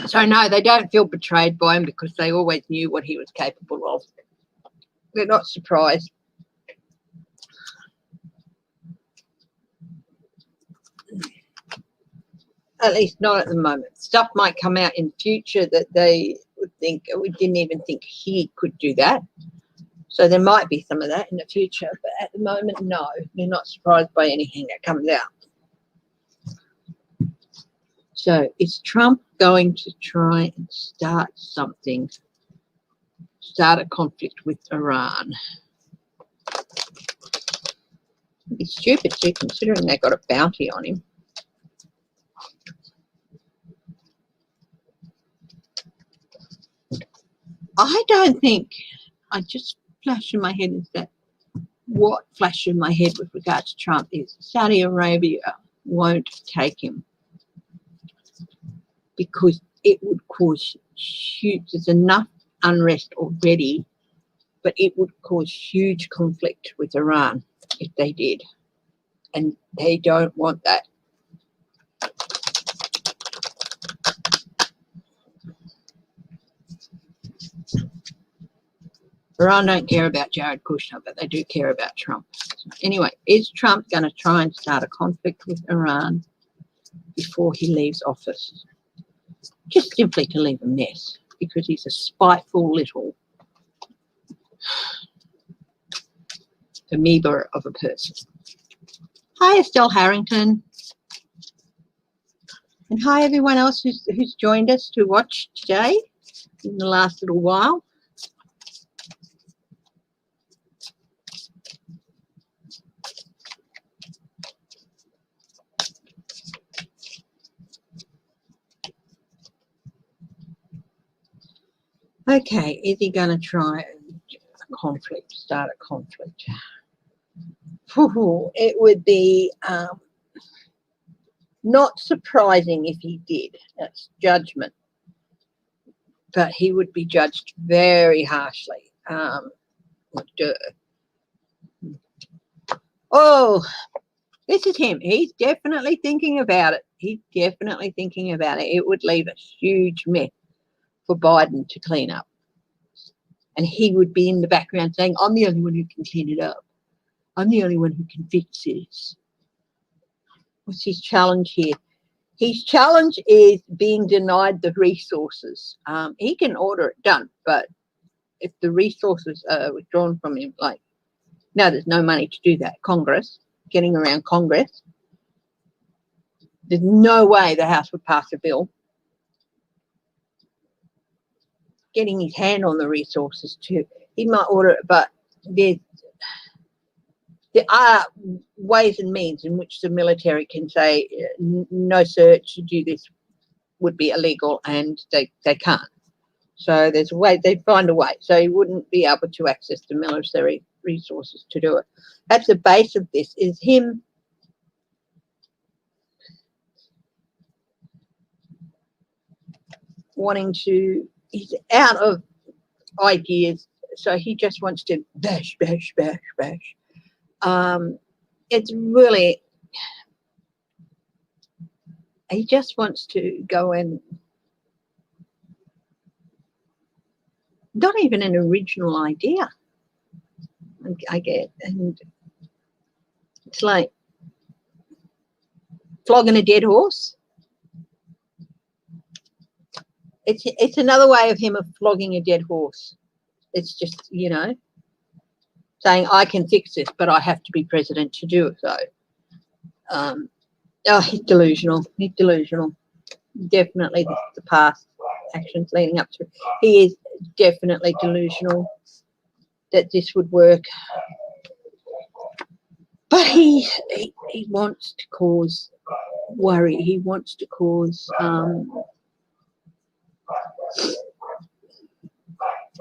So, no, they don't feel betrayed by him because they always knew what he was capable of. They're not surprised. At least not at the moment. Stuff might come out in future that they would think, we didn't even think he could do that. So there might be some of that in the future, but at the moment, no, they're not surprised by anything that comes out. So is Trump going to try and start something, start a conflict with Iran? It's stupid too, considering they got a bounty on him. I don't think, I just flashed in my head is that what flashed in my head with regard to Trump is Saudi Arabia won't take him because it would cause huge, there's enough unrest already, but it would cause huge conflict with Iran if they did. And they don't want that. Iran don't care about Jared Kushner, but they do care about Trump. So anyway, is Trump going to try and start a conflict with Iran before he leaves office? Just simply to leave a mess, because he's a spiteful little amoeba of a person. Hi, Estelle Harrington. And hi, everyone else who's joined us to watch today in the last little while. Okay, is he going to try a conflict, start a conflict? it would be not surprising if he did. That's judgment. But he would be judged very harshly. Oh, this is him. He's definitely thinking about it. He's definitely thinking about it. It would leave a huge mess for Biden to clean up. And he would be in the background saying, I'm the only one who can clean it up. I'm the only one who can fix this. What's his challenge here? His challenge is being denied the resources. He can order it done, but if the resources are withdrawn from him, like, no, there's no money to do that. Congress, getting around Congress, there's no way the House would pass a bill. Getting his hand on the resources too. He might order it, but there are ways and means in which the military can say, no, sir, to do this would be illegal, and they can't. So there's a way, they'd find a way. So he wouldn't be able to access the military resources to do it. At the base of this is him wanting to, he's out of ideas, so he just wants to bash, bash, bash, bash. It's really, he just wants to go and, not even an original idea, I get, and it's like flogging a dead horse. It's another way of him of flogging a dead horse. It's just, you know, saying I can fix this, but I have to be president to do it. So, oh, he's delusional. He's delusional. Definitely the past actions leading up to it. He is definitely delusional that this would work. But he wants to cause worry. He wants to cause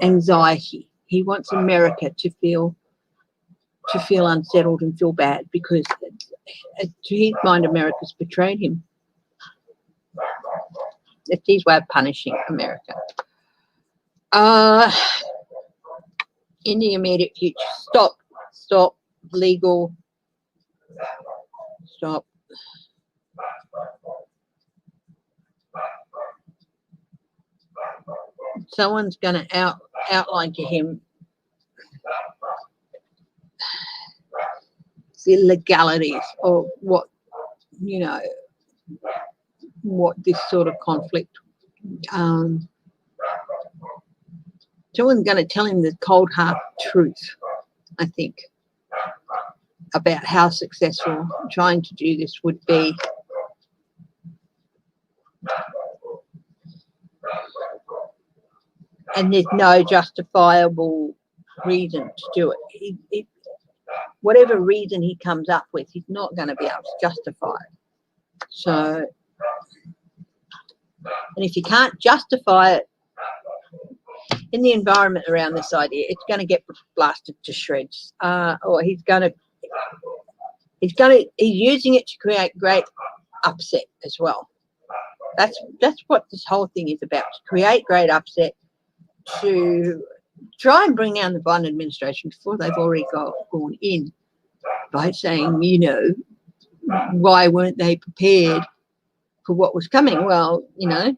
anxiety. He wants America to feel unsettled and feel bad, because to his mind, America's betrayed him. It's his way of punishing America. In the immediate future, stop, legal, stop. Someone's going to outline to him the legalities of what, you know, what this sort of conflict. Someone's going to tell him the cold hard truth, I think, about how successful trying to do this would be. And there's no justifiable reason to do it. Whatever reason he comes up with, he's not going to be able to justify it. So, and if you can't justify it in the environment around this idea, it's going to get blasted to shreds. Or he's using it to create great upset as well. That's what this whole thing is about, to create great upset, to try and bring down the Biden administration before they've already gone in, by saying, you know, why weren't they prepared for what was coming? Well, you know,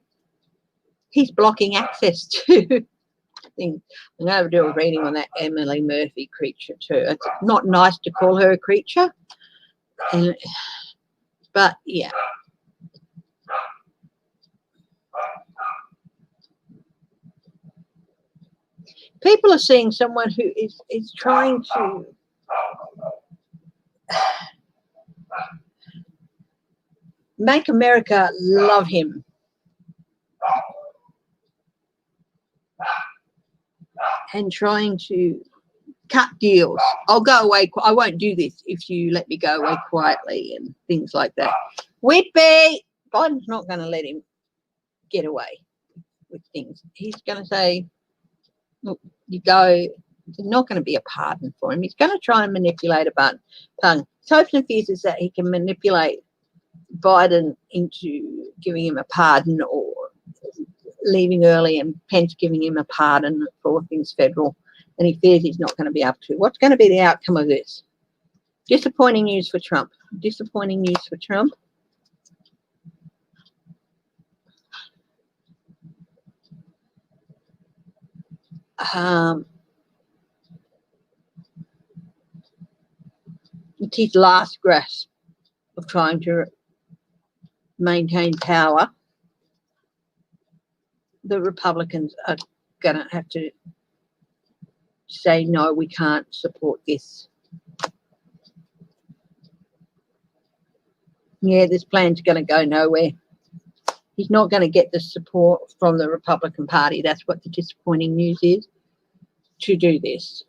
he's blocking access to things. I'm going to do a reading on that Emily Murphy creature too. It's not nice to call her a creature, but yeah. People are seeing someone who is trying to make America love him. And trying to cut deals. I'll go away. I won't do this if you let me go away quietly, and things like that. Whitby, Biden's not going to let him get away with things. He's going to say, look, you go, There's not going to be a pardon for him. He's going to try and manipulate a pardon. His hopes and fears is that he can manipulate Biden into giving him a pardon or leaving early and Pence giving him a pardon for all things federal. And he fears he's not going to be able to. What's going to be the outcome of this? Disappointing news for Trump. Disappointing news for Trump. It's his last grasp of trying to maintain power. The Republicans are going to have to say, no, we can't support this. Yeah, this plan's going to go nowhere. He's not going to get the support from the Republican Party. That's what the disappointing news is, to do this.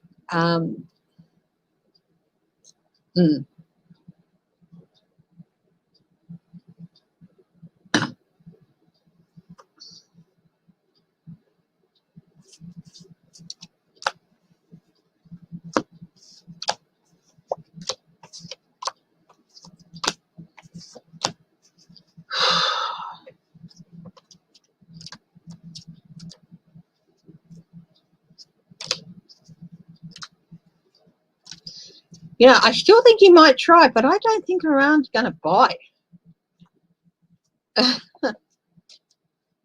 Yeah, I still think he might try, but I don't think Iran's going to bite.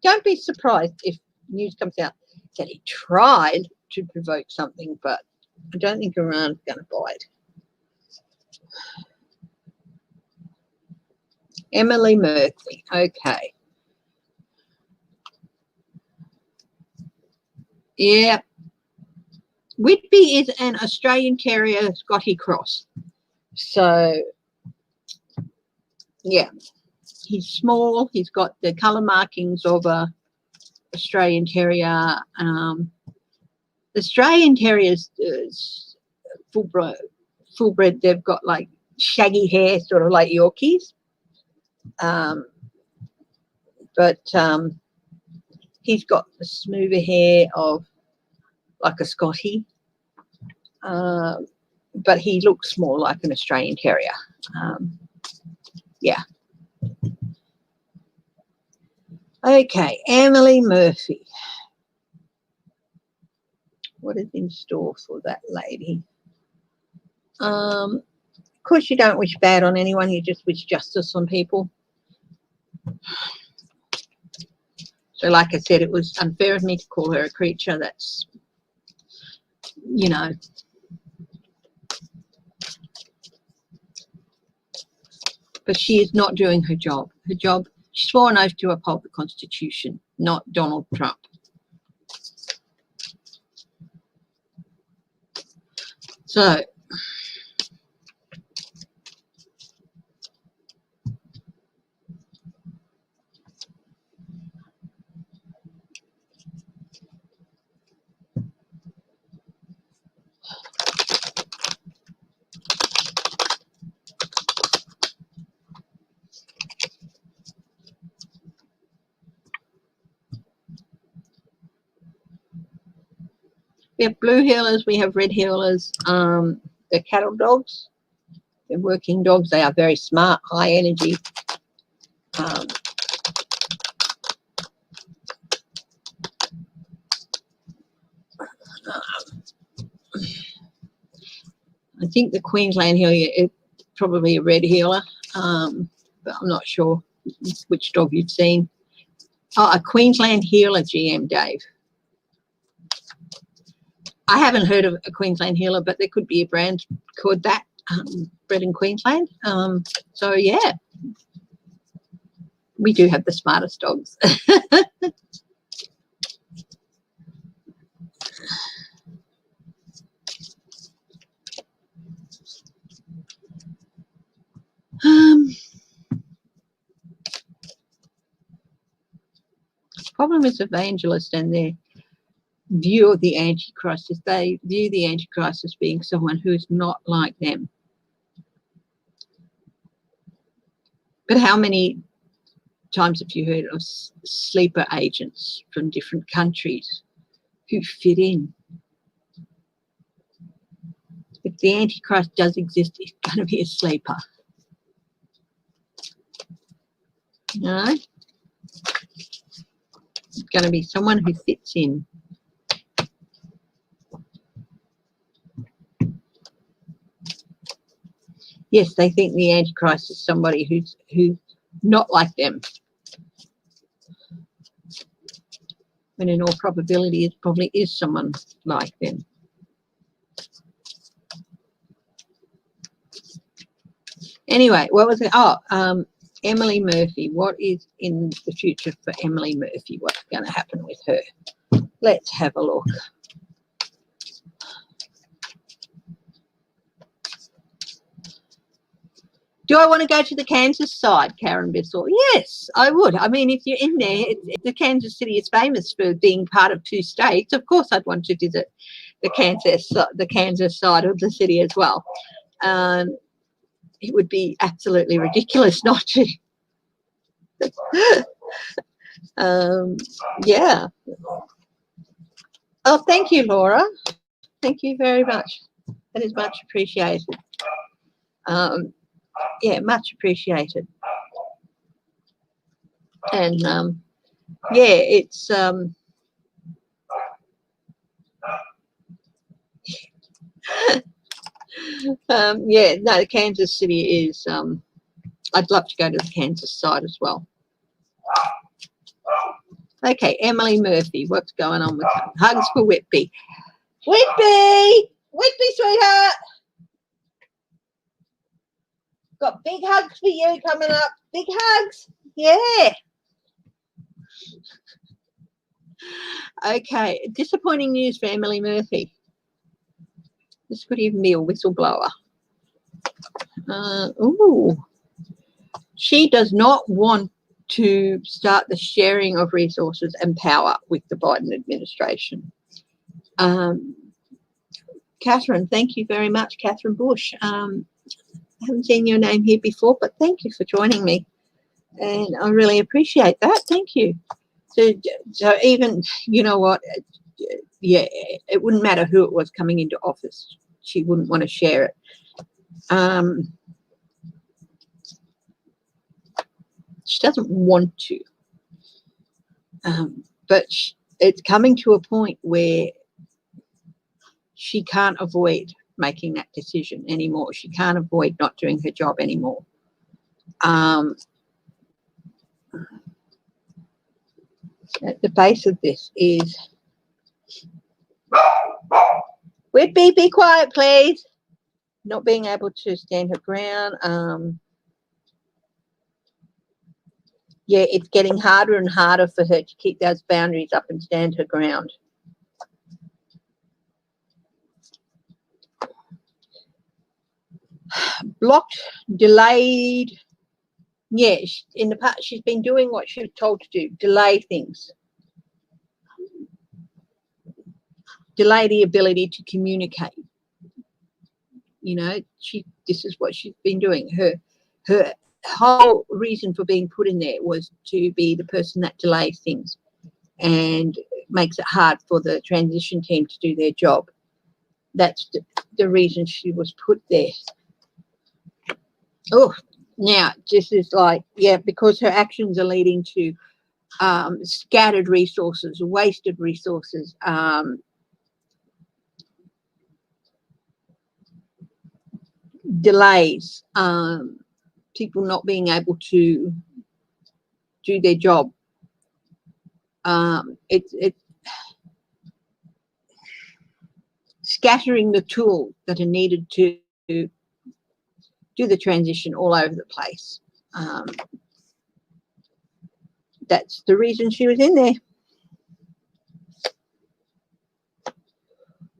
Don't be surprised if news comes out that he tried to provoke something, but I don't think Iran's going to bite. Emily Murphy, okay. Yeah. Whitby is an Australian Terrier Scotty cross. So, yeah, he's small. He's got the colour markings of a Australian Terrier. Australian Terriers, full-bred, they've got like shaggy hair, sort of like Yorkies. But he's got the smoother hair of like a Scotty, but he looks more like an Australian Terrier. Yeah. Okay, Emily Murphy. What is in store for that lady? Of course, you don't wish bad on anyone. You just wish justice on people. So, like I said, it was unfair of me to call her a creature. That's, you know, but she is not doing her job. Her job, she swore an oath to uphold the Constitution, not Donald Trump. So, we have blue heelers, we have red heelers. They're cattle dogs. They're working dogs. They are very smart, high energy. I think the Queensland heeler is probably a red heeler, but I'm not sure which dog you've seen. Oh, a Queensland heeler, GM Dave. I haven't heard of a Queensland heeler, but there could be a brand called that, bred in Queensland. So, yeah, we do have the smartest dogs. The problem is evangelists and their view of the Antichrist is they view the Antichrist as being someone who is not like them. But how many times have you heard of sleeper agents from different countries who fit in? if the Antichrist does exist, he's going to be a sleeper. No, it's going to be someone who fits in. Yes, they think the Antichrist is somebody who's not like them. When in all probability, it probably is someone like them. Anyway, what was it? Oh, Emily Murphy. What is in the future for Emily Murphy? What's going to happen with her? Let's have a look. Do I want to go to the Kansas side, Karen Bissell? Yes, I would. I mean, if you're in there, the Kansas City is famous for being part of 2 states. Of course, I'd want to visit the Kansas side of the city as well. It would be absolutely ridiculous not to. Yeah. Oh, thank you, Laura. Thank you very much. That is much appreciated. Yeah, much appreciated. And yeah, it's yeah, no, Kansas City is I'd love to go to the Kansas side as well. Okay, Emily Murphy, what's going on with her? Hugs for Whitby. Whitby, sweetheart. Got big hugs for you coming up. Big hugs. Yeah. Okay, disappointing news for Emily Murphy. This could even be a whistleblower. Ooh. She does not want to start the sharing of resources and power with the Biden administration. Catherine, thank you very much, Catherine Bush. I haven't seen your name here before, but thank you for joining me. And I really appreciate that. Thank you. So even, you know what, yeah, it wouldn't matter who it was coming into office. She wouldn't want to share it. She doesn't want to. But it's coming to a point where she can't avoid making that decision anymore. She can't avoid not doing her job anymore. At the base of this is Whitby, be quiet, please. Not being able to stand her ground. Yeah, it's getting harder and harder for her to keep those boundaries up and stand her ground. Blocked, delayed. Yeah, in the past, she's been doing what she was told to do, delay things. Delay the ability to communicate. You know, this is what she's been doing. Her whole reason for being put in there was to be the person that delays things and makes it hard for the transition team to do their job. That's the reason she was put there. Oh, now this is like, yeah, because her actions are leading to scattered resources, wasted resources, delays, people not being able to do their job. It's scattering the tools that are needed to do the transition all over the place. That's the reason she was in there.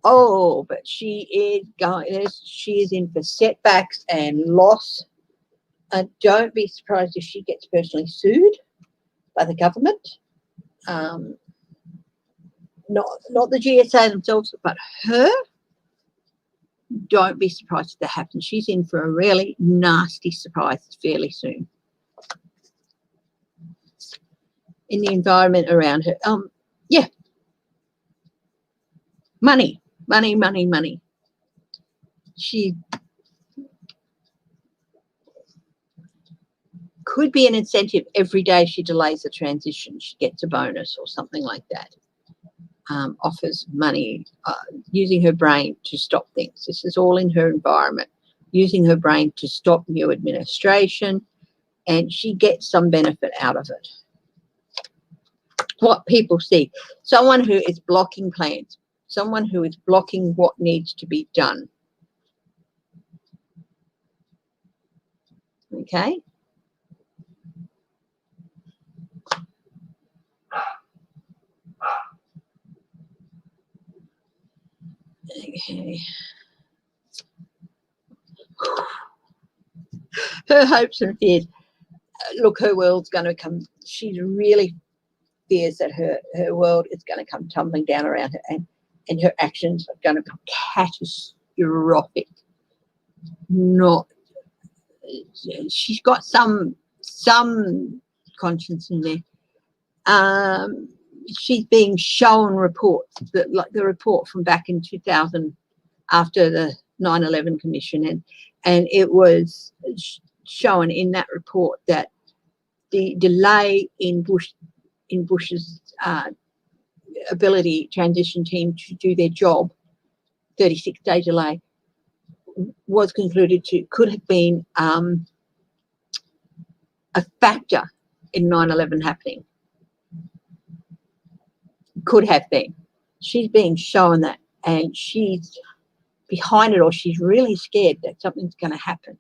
Oh, but she is in for setbacks and loss. Don't be surprised if she gets personally sued by the government. Not the GSA themselves, but her. Don't be surprised if that happens. She's in for a really nasty surprise fairly soon. In the environment around her. Yeah. Money. she could be an incentive. Every day she delays a transition, she gets a bonus or something like that. Offers money, using her brain to stop things. This is all in her environment, using her brain to stop new administration, and she gets some benefit out of it. What people see, someone who is blocking plans, someone who is blocking what needs to be done. Okay. Okay. Her hopes and fears. Look, her world's going to come. She really fears that her world is going to come tumbling down around her, and her actions are going to be catastrophic. Not. She's got some conscience in there. She's being shown reports that, like the report from back in 2000 after the 9/11 Commission, and it was shown in that report that the delay in Bush's ability transition team to do their job, 36-day delay, was concluded to could have been a factor in 9/11 happening. Could have been. She's being shown that, and she's behind it all. She's really scared that something's going to happen,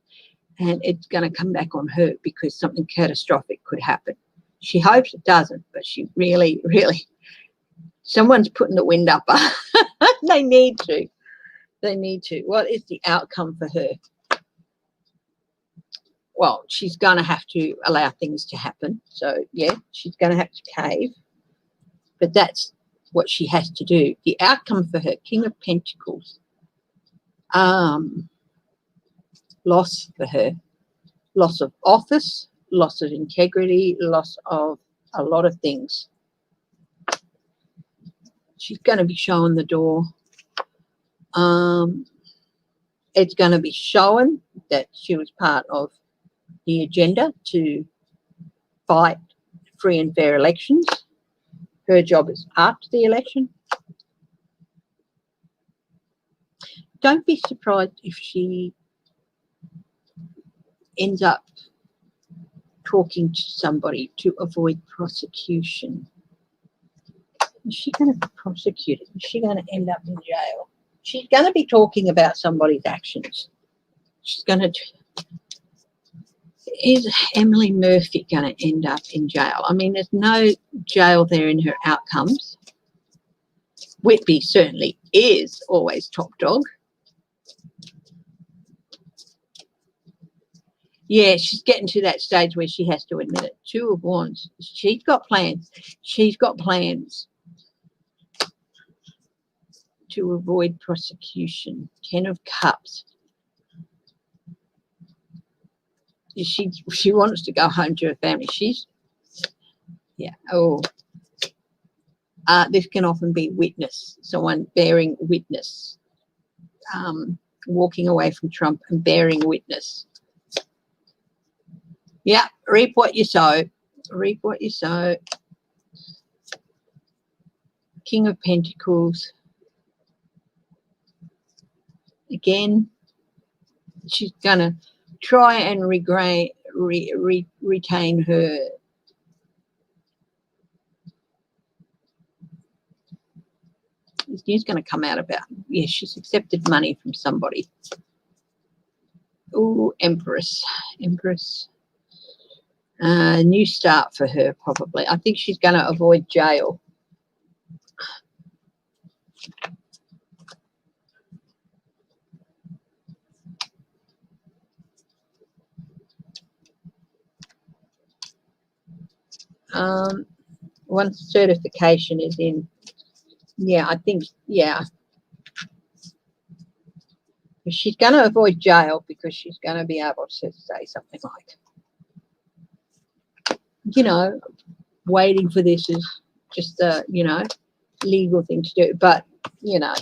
and it's going to come back on her because something catastrophic could happen. She hopes it doesn't, but she really, someone's putting the wind up. They need to. What is the outcome for her? Well, she's going to have to allow things to happen. So, yeah, she's going to have to cave. But that's what she has to do. The outcome for her, King of Pentacles, loss for her, loss of office, loss of integrity, loss of a lot of things. She's going to be shown the door. It's going to be shown that she was part of the agenda to fight free and fair elections. Her job is after the election. Don't be surprised if she ends up talking to somebody to avoid prosecution. Is she going to be prosecuted? Is she going to end up in jail? She's going to be talking about somebody's actions. She's going to... Is Emily Murphy going to end up in jail? I mean, there's no jail there in her outcomes. Whitby certainly is always top dog. Yeah, she's getting to that stage where she has to admit it. Two of Wands. She's got plans. She's got plans to avoid prosecution. 10 of Cups. She wants to go home to her family. This can often be witness, someone bearing witness, walking away from Trump and bearing witness. Yeah, reap what you sow. Reap what you sow. King of Pentacles. Again, she's going to try and retain her this news going to come out about, yes, she's accepted money from somebody. Oh, Empress. New start for her, probably. I think she's going to avoid jail. Once certification is in, yeah, I think, yeah. She's going to avoid jail because she's going to be able to say something like, you know, waiting for this is just a, you know, legal thing to do. But, you know,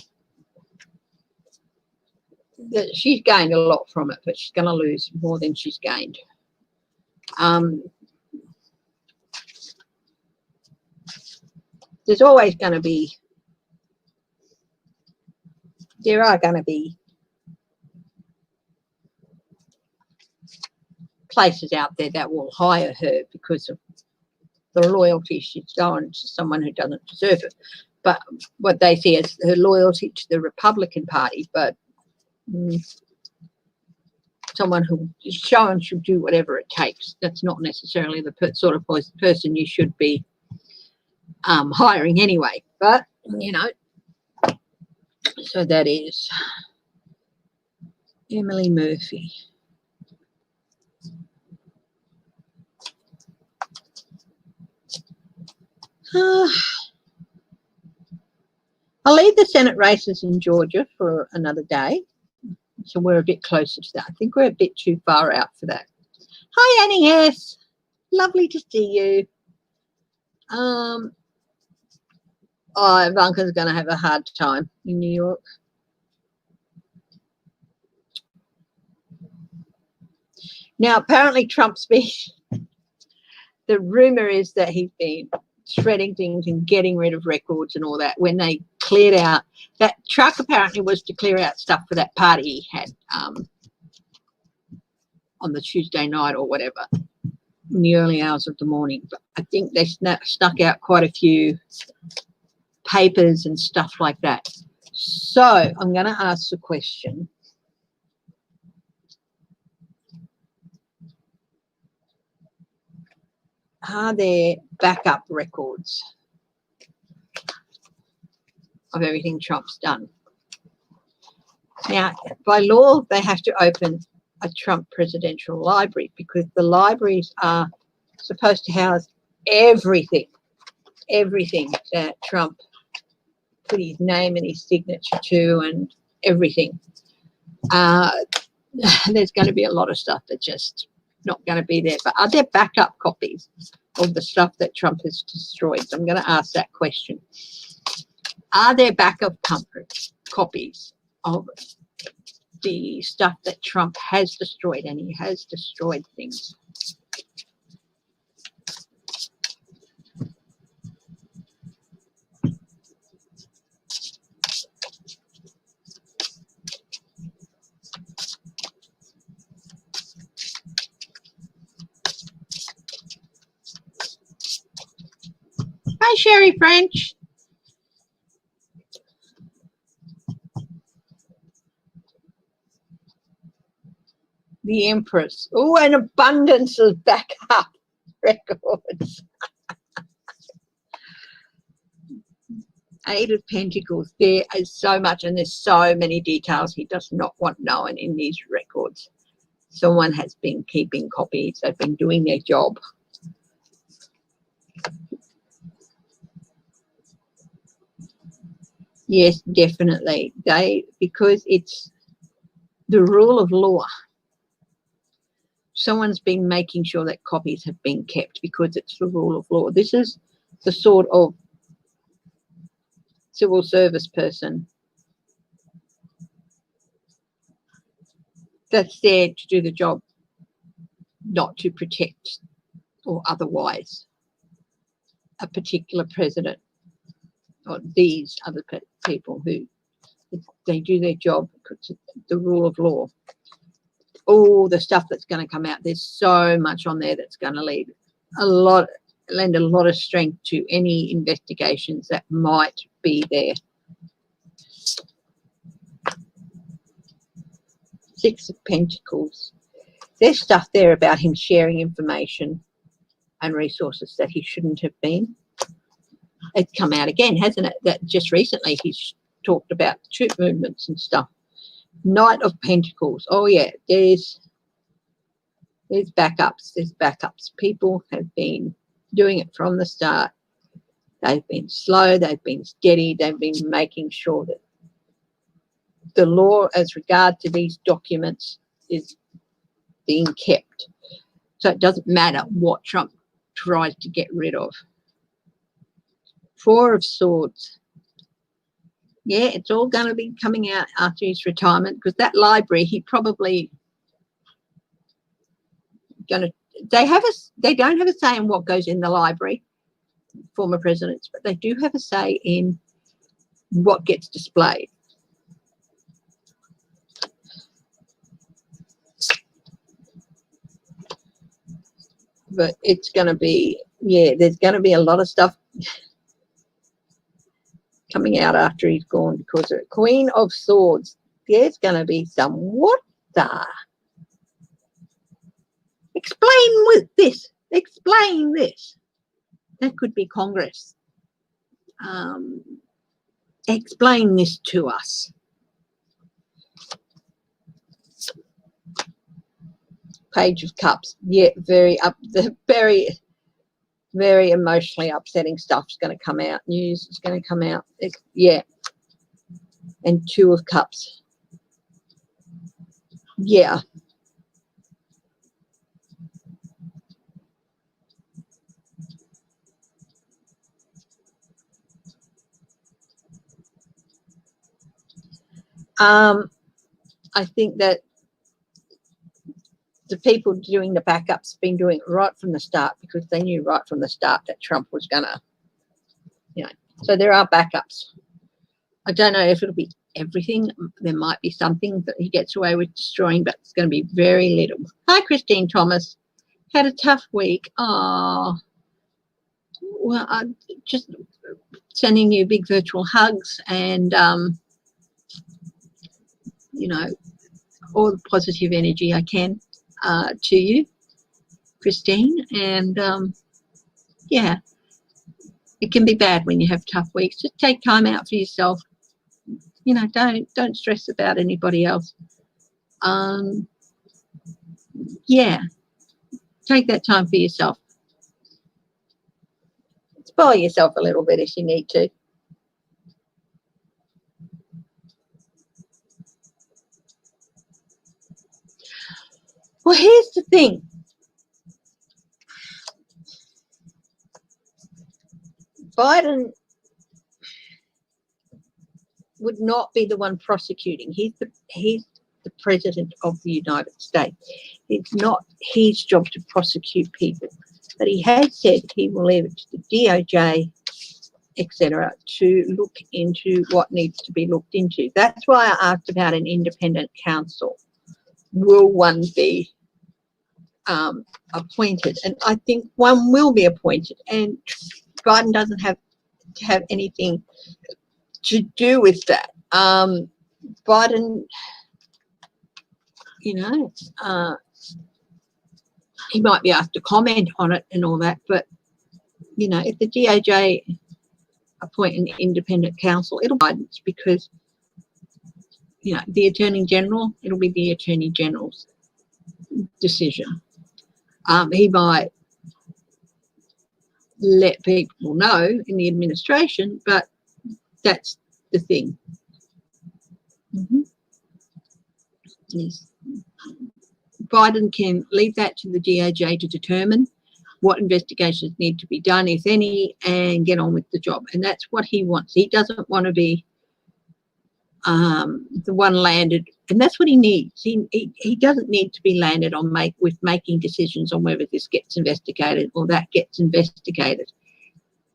that she's gained a lot from it, but she's going to lose more than she's gained. There's always going to be, there are going to be places out there that will hire her because of the loyalty she's shown to someone who doesn't deserve it. But what they see as her loyalty to the Republican Party, but someone who is shown should do whatever it takes. That's not necessarily the sort of person you should be hiring anyway. But, you know, so that is Emily Murphy. I'll leave the Senate races in Georgia for another day. So we're a bit closer to that. I think we're a bit too far out for that. Hi, Annie S. Lovely to see you. Oh, Ivanka's going to have a hard time in New York. Now, apparently Trump's speech, the rumor is that he's been shredding things and getting rid of records and all that. When they cleared out, that truck apparently was to clear out stuff for that party he had on the Tuesday night or whatever, in the early hours of the morning. But I think they snuck out quite a few papers and stuff like that. So I'm going to ask the question. Are there backup records of everything Trump's done? Now, by law, they have to open a Trump presidential library because the libraries are supposed to house everything that Trump put his name and his signature to and everything. There's going to be a lot of stuff that just not going to be there. But are there backup copies of the stuff that Trump has destroyed? So I'm going to ask that question. Are there backup copies of the stuff that Trump has destroyed? And he has destroyed things. Hi, Sherry French. The Empress. Oh, an abundance of backup records. Eight of Pentacles. There is so much, and there's so many details he does not want known in these records. Someone has been keeping copies. They've been doing their job. Yes, definitely. Because it's the rule of law. Someone's been making sure that copies have been kept because it's the rule of law. This is the sort of civil service person that's there to do the job, not to protect or otherwise a particular president or these other people who they do their job because it's the rule of law. All the stuff that's going to come out, there's so much on there that's going to lend a lot of strength to any investigations that might be there. Six of Pentacles. There's stuff there about him sharing information and resources that he shouldn't have been. It's come out again, hasn't it? That just recently he's talked about troop movements and stuff. Knight of Pentacles. Oh yeah, there's backups. There's backups. People have been doing it from the start. They've been slow. They've been steady. They've been making sure that the law as regard to these documents is being kept. So it doesn't matter what Trump tries to get rid of. Four of Swords. Yeah, it's all going to be coming out after his retirement, because that library, he probably going to, they don't have a say in what goes in the library, former presidents, but they do have a say in what gets displayed. But it's going to be, yeah, there's going to be a lot of stuff coming out after he's gone, because of Queen of Swords, there's going to be some, what the? Explain this. That could be Congress. Explain this to us. Page of Cups. Yeah, very emotionally upsetting stuff's going to come out. News is going to come out. Yeah. And Two of Cups. Yeah. I think that the people doing the backups have been doing it right from the start, because they knew right from the start that Trump was going to, so there are backups. I don't know if it'll be everything. There might be something that he gets away with destroying, but it's going to be very little. Hi, Christine Thomas. Had a tough week. Oh, well, I'm just sending you big virtual hugs and, all the positive energy I can to you, Christine. And, yeah, it can be bad when you have tough weeks. Just take time out for yourself. Don't stress about anybody else. Yeah, take that time for yourself. Spoil yourself a little bit if you need to. Well, here's the thing. Biden would not be the one prosecuting. He's the president of the United States. It's not his job to prosecute people. But he has said he will leave it to the DOJ, etc., to look into what needs to be looked into. That's why I asked about an independent counsel. Will one be appointed? And I think one will be appointed, and Biden doesn't have to have anything to do with that. Biden, he might be asked to comment on it and all that, but if the DOJ appoint an independent counsel, it'll be Biden's, because the Attorney General, it'll be the Attorney General's decision. He might let people know in the administration, but that's the thing. Yes. Biden can leave that to the DOJ to determine what investigations need to be done, if any, and get on with the job. And that's what he wants. He doesn't want to be the one landed, and that's what he needs. He doesn't need to be landed on making decisions on whether this gets investigated or that gets investigated.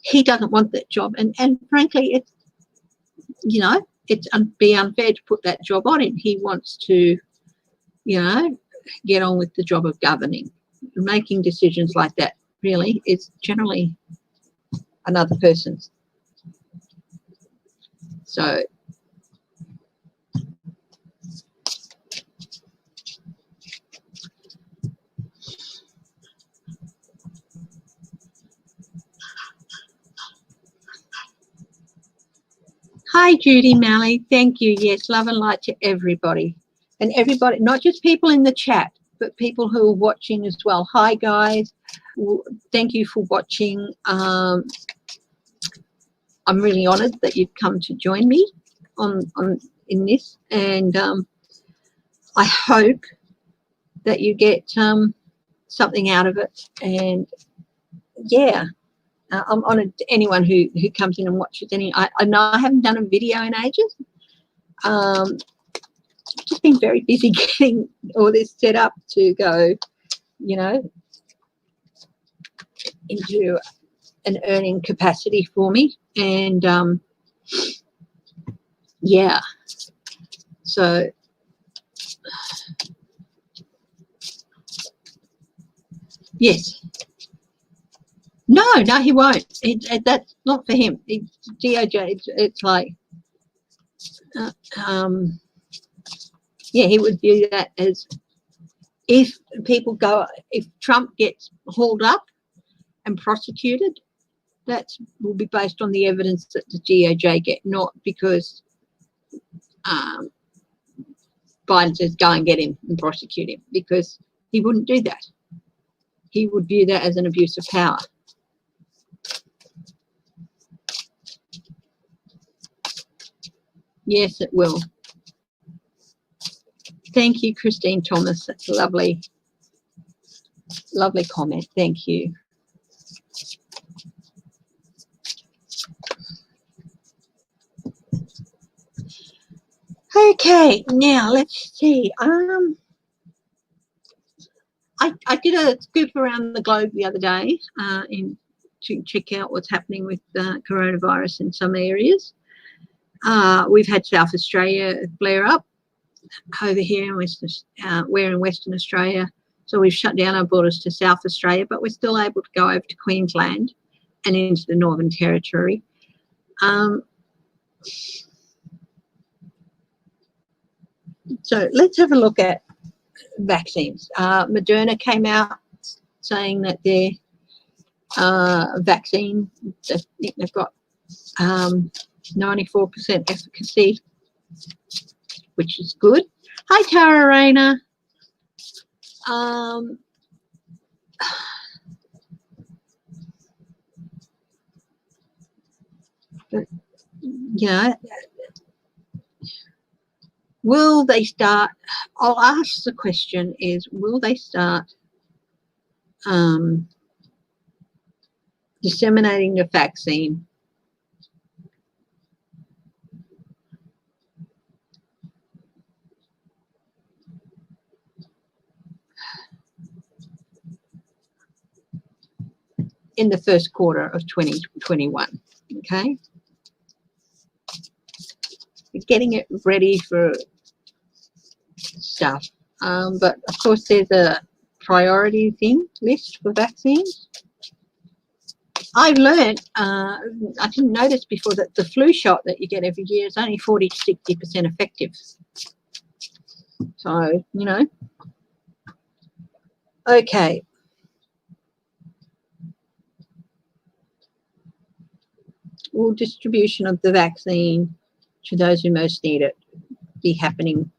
He doesn't want that job, and frankly, it's be unfair to put that job on him. He wants to, get on with the job of governing. Making decisions like that really is generally another person's. So hi, Judy Malley. Thank you. Yes, love and light to everybody. And everybody, not just people in the chat, but people who are watching as well. Hi, guys. Thank you for watching. I'm really honoured that you've come to join me in this. And I hope that you get something out of it. And, yeah, I'm honoured to anyone who comes in and watches any. I know I haven't done a video in ages. Just been very busy getting all this set up to go, you know, into an earning capacity for me. And yeah, so yes. No, he won't. That's not for him. It's DOJ. It's like, yeah, he would view that as if Trump gets hauled up and prosecuted, that will be based on the evidence that the DOJ get, not because Biden says go and get him and prosecute him, because he wouldn't do that. He would view that as an abuse of power. Yes, it will. Thank you, Christine Thomas. That's a lovely, lovely comment. Thank you. Okay, now let's see. I did a scoop around the globe the other day to check out what's happening with coronavirus in some areas. We've had South Australia flare up over here in we're in Western Australia, so we've shut down our borders to South Australia, but we're still able to go over to Queensland and into the Northern Territory. So let's have a look at vaccines. Moderna came out saying that their vaccine, I think they've got 94% efficacy, which is good. Hi, Tara Rayner. Yeah. Will they start? I'll ask the question is, will they start disseminating the vaccine in the first quarter of 2021? Okay. Getting it ready for stuff. But of course there's a priority list for vaccines. I've learned, I didn't know this before, that the flu shot that you get every year is only 40 to 60% effective. So, you know. Okay. Will distribution of the vaccine to those who most need it be happening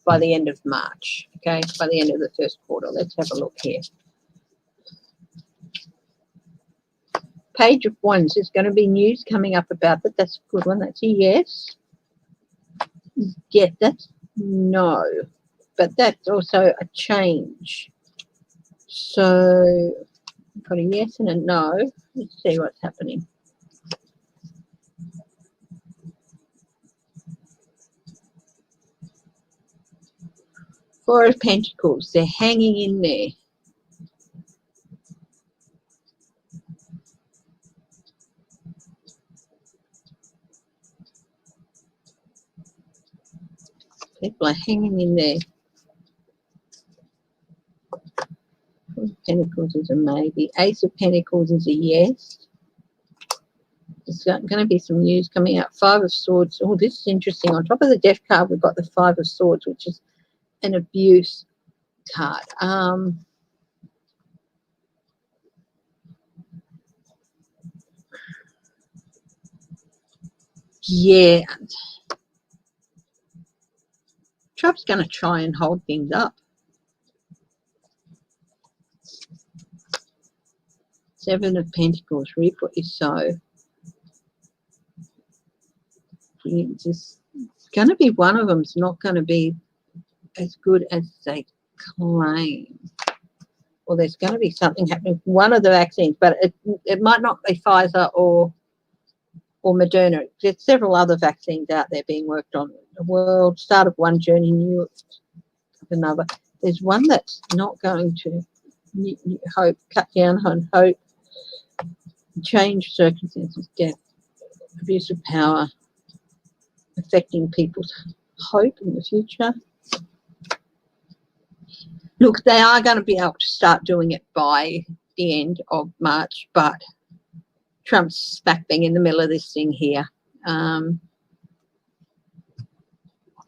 by the end of March? Okay, by the end of the first quarter. Let's have a look here. Page of Wands, there's going to be news coming up about that. That's a good one. That's a yes. Yeah, that's no. But that's also a change. So I've got a yes and a no. Let's see what's happening. Four of Pentacles, they're hanging in there. People are hanging in there. Four of Pentacles is a maybe. Ace of Pentacles is a yes. There's going to be some news coming out. Five of Swords. Oh, this is interesting. On top of the Death card, we've got the Five of Swords, which is an abuse card. Yeah. Trump's going to try and hold things up. Seven of Pentacles, reap what you sow. It's going to be one of them's not going to be as good as they claim. or there's going to be something happening with one of the vaccines, but it might not be Pfizer or Moderna. There's several other vaccines out there being worked on. The world started one journey, new of another. There's one that's not going to cut down on hope, change circumstances, death, abuse of power, affecting people's hope in the future. Look, they are going to be able to start doing it by the end of March, but Trump's smack bang in the middle of this thing here.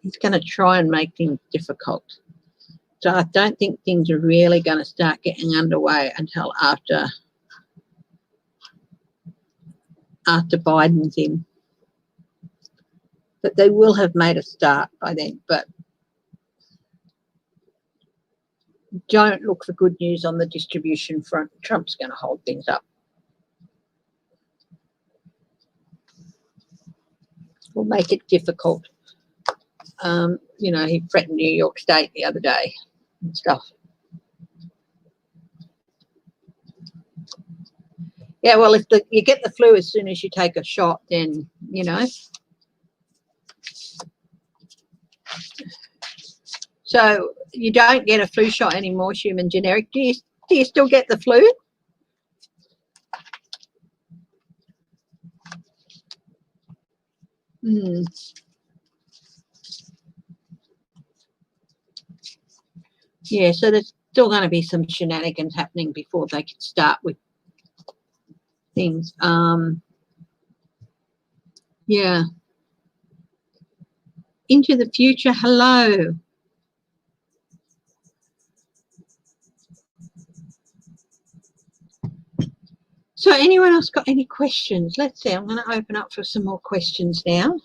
He's going to try and make things difficult. So I don't think things are really going to start getting underway until after Biden's in. But they will have made a start by then. But don't look for good news on the distribution front. Trump's going to hold things up. Will make it difficult. You know, he threatened New York State the other day and stuff. Yeah, well, if you get the flu as soon as you take a shot, then, you know. So you don't get a flu shot anymore, human generic. Do you still get the flu? Yeah, so there's still going to be some shenanigans happening before they can start with things. Yeah. Into the future, hello. So anyone else got any questions? Let's see, I'm going to open up for some more questions now.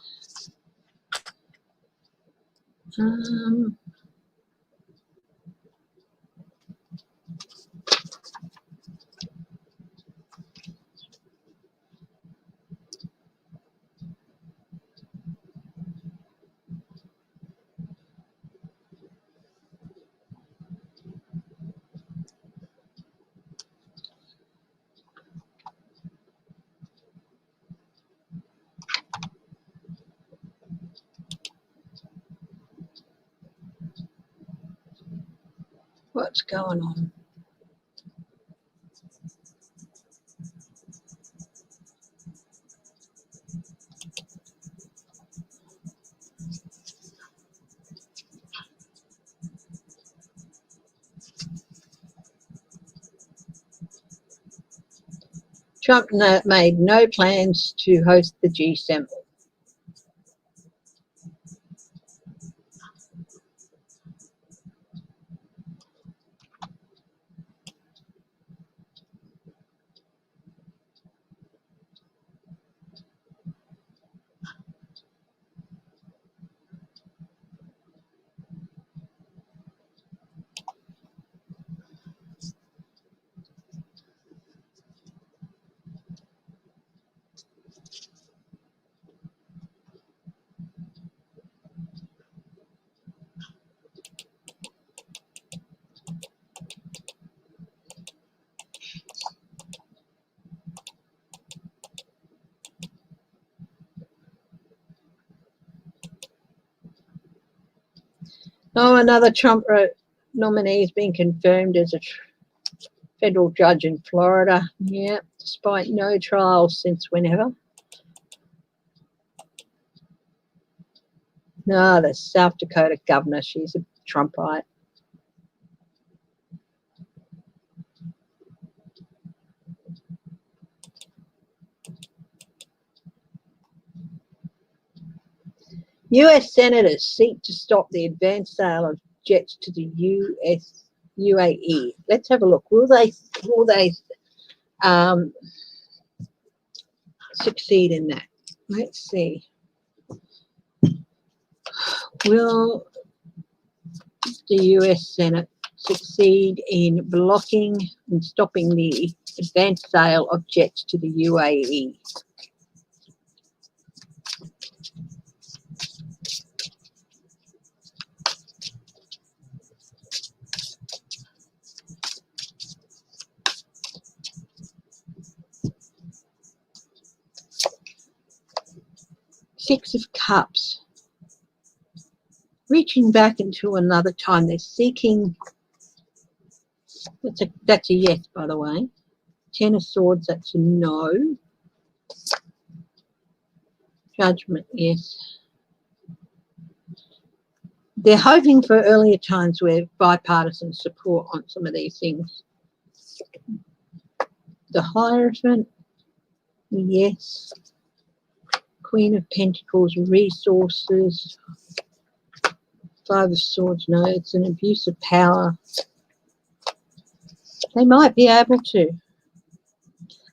What's going on? Trump made no plans to host the G7. Oh, another Trump nominee has been confirmed as a federal judge in Florida. Yeah, despite no trials since whenever. No, the South Dakota governor, she's a Trumpite. US senators seek to stop the advanced sale of jets to the UAE. Let's have a look. Will they succeed in that? Let's see. Will the US Senate succeed in blocking and stopping the advanced sale of jets to the UAE? Six of Cups. Reaching back into another time. They're seeking. That's a yes, by the way. Ten of Swords, that's a no. Judgment, yes. They're hoping for earlier times where bipartisan support on some of these things. The Hierophant, yes. Queen of Pentacles, resources. Five of Swords, no, it's an abuse of power. They might be able to.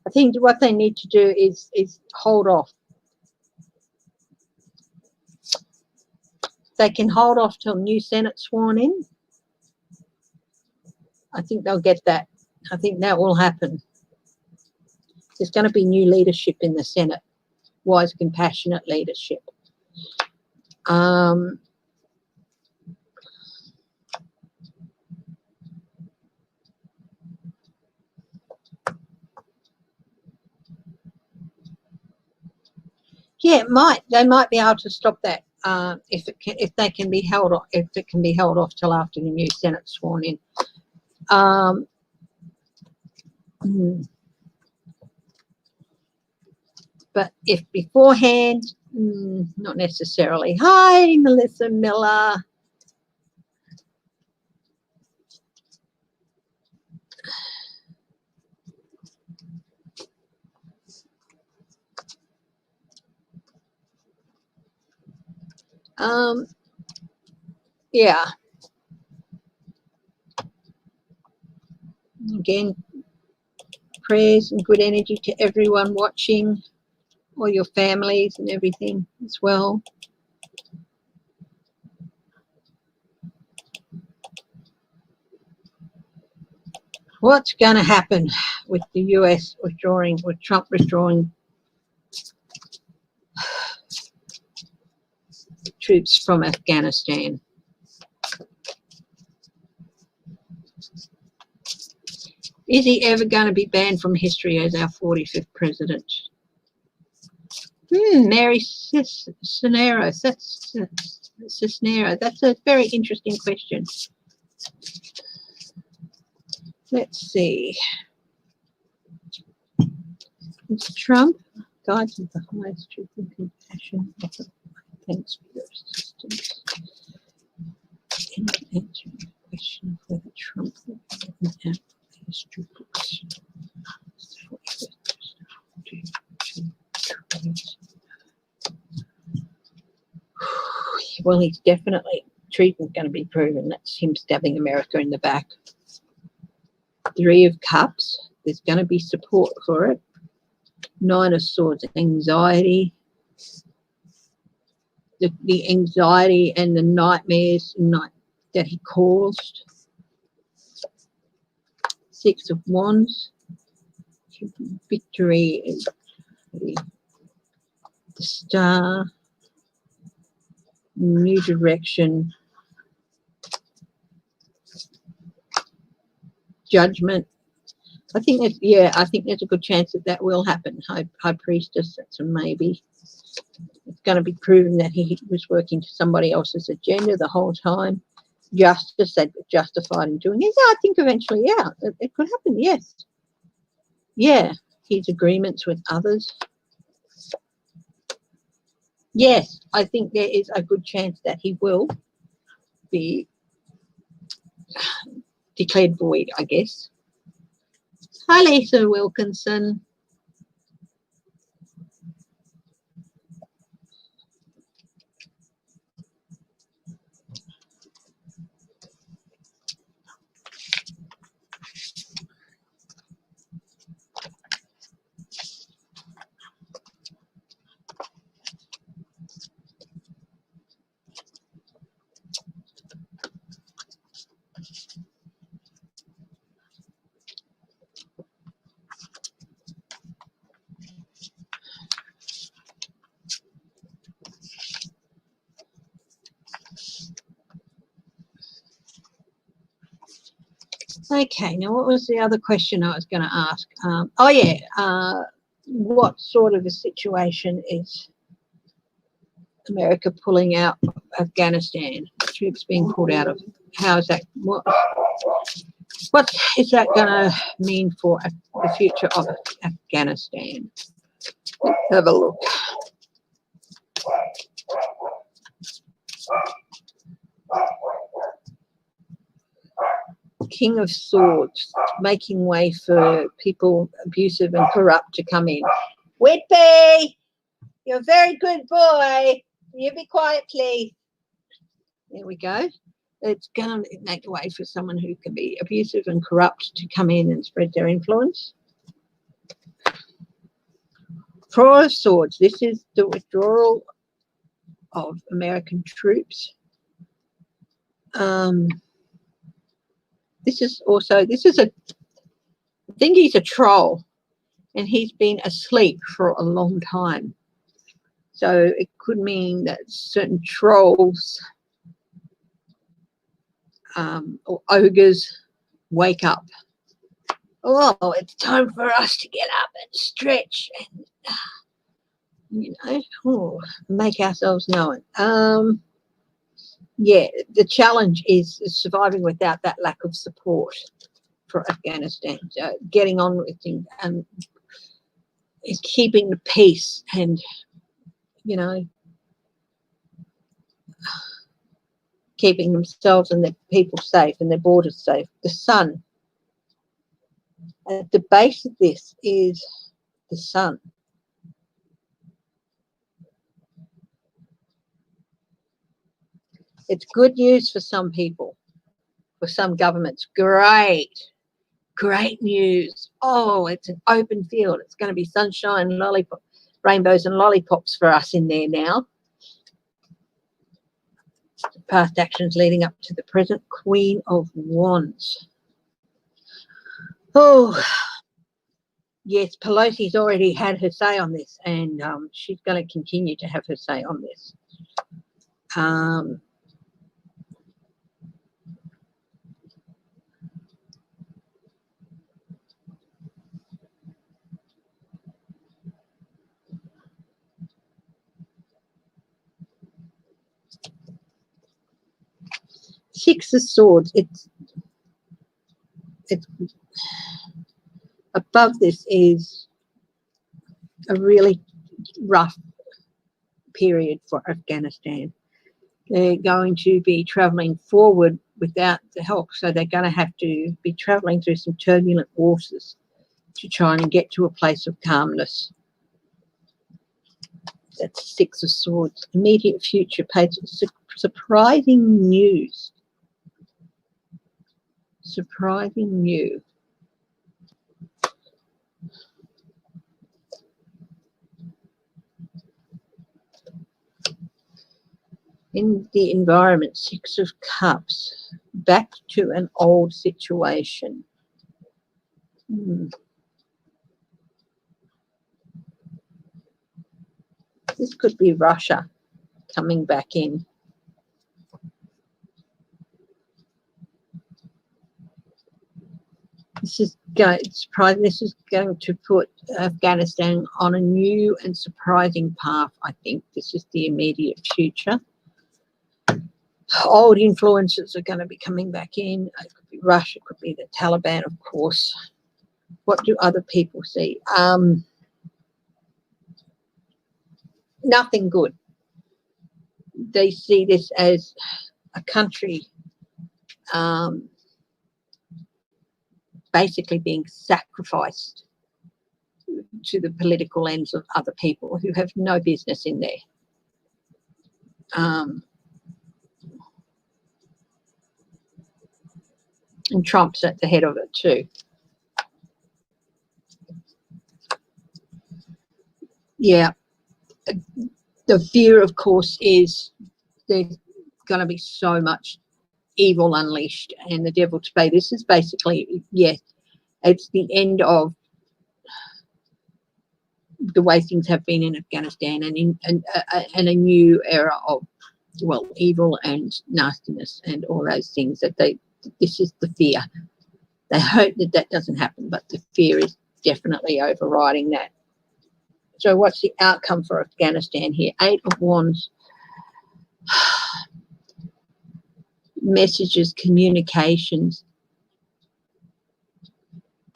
I think what they need to do is hold off. They can hold off till new Senate sworn in. I think they'll get that. I think that will happen. There's going to be new leadership in the Senate. Wise, compassionate leadership. Yeah, they might be able to stop that if they can be held off, if it can be held off till after the new Senate sworn in. But if beforehand, not necessarily. Hi, Melissa Miller. Yeah. Again, prayers and good energy to everyone watching, all your families and everything as well. What's going to happen with the US withdrawing, with Trump withdrawing troops from Afghanistan? Is he ever going to be banned from history as our 45th president? Mary Cisneros. That's Cisneros. That's a very interesting question. Let's see. Is Trump guides with the highest truth and compassion? Thanks for your assistance. Can you answer the question of whether Trump will be an history books? Well, he's definitely, treatment going to be proven. That's him stabbing America in the back. Three of Cups, there's going to be support for it. Nine of Swords, anxiety. The anxiety and the nightmares that he caused. Six of Wands. Victory is the Star. New direction. Judgment. I think there's a good chance that will happen. High Priestess, that's a maybe. It's going to be proven that he was working to somebody else's agenda the whole time. Justice, they'd be justified in doing it. Yeah, I think eventually, yeah, it could happen, yes. Yeah, his agreements with others. Yes, I think there is a good chance that he will be declared void, I guess. Hi, Lisa Wilkinson. Okay, now what was the other question I was going to ask? What sort of a situation is America pulling out of Afghanistan, troops being pulled out of. How is that? What is that going to mean for the future of Afghanistan? Let's have a look. King of Swords, making way for people abusive and corrupt to come in. Whitby, you're a very good boy. You be quiet, please. There we go. It's going to make way for someone who can be abusive and corrupt to come in and spread their influence. Four of Swords. This is the withdrawal of American troops. This is I think he's a troll, and he's been asleep for a long time. So it could mean that certain trolls or ogres wake up. Oh, it's time for us to get up and stretch and, make ourselves known. Yeah, the challenge is surviving without that lack of support for Afghanistan. Getting on with things and is keeping the peace and, keeping themselves and their people safe and their borders safe. The sun. At the base of this is the sun. It's good news for some people, for some governments. Great news. Oh, it's an open field. It's going to be sunshine, rainbows and lollipops for us in there now. Past actions leading up to the present. Queen of Wands. Oh, yes, Pelosi's already had her say on this, and she's going to continue to have her say on this. Six of Swords. It's above this is a really rough period for Afghanistan. They're going to be travelling forward without the help, so they're going to have to be travelling through some turbulent waters to try and get to a place of calmness. That's Six of Swords. Immediate future. Surprising news. Surprising news. In the environment, Six of Cups. Back to an old situation. This could be Russia coming back in. This is going to put Afghanistan on a new and surprising path, I think. This is the immediate future. Old influences are going to be coming back in. It could be Russia, it could be the Taliban, of course. What do other people see? Nothing good. They see this as a country basically being sacrificed to the political ends of other people who have no business in there. And Trump's at the head of it too. Yeah. The fear, of course, is there's going to be so much evil unleashed and the devil to pay. This is basically, yes, it's the end of the way things have been in Afghanistan and a new era of, well, evil and nastiness and all those things that this is the fear. They hope that doesn't happen, but the fear is definitely overriding that. So what's the outcome for Afghanistan here? Eight of Wands. messages, communications.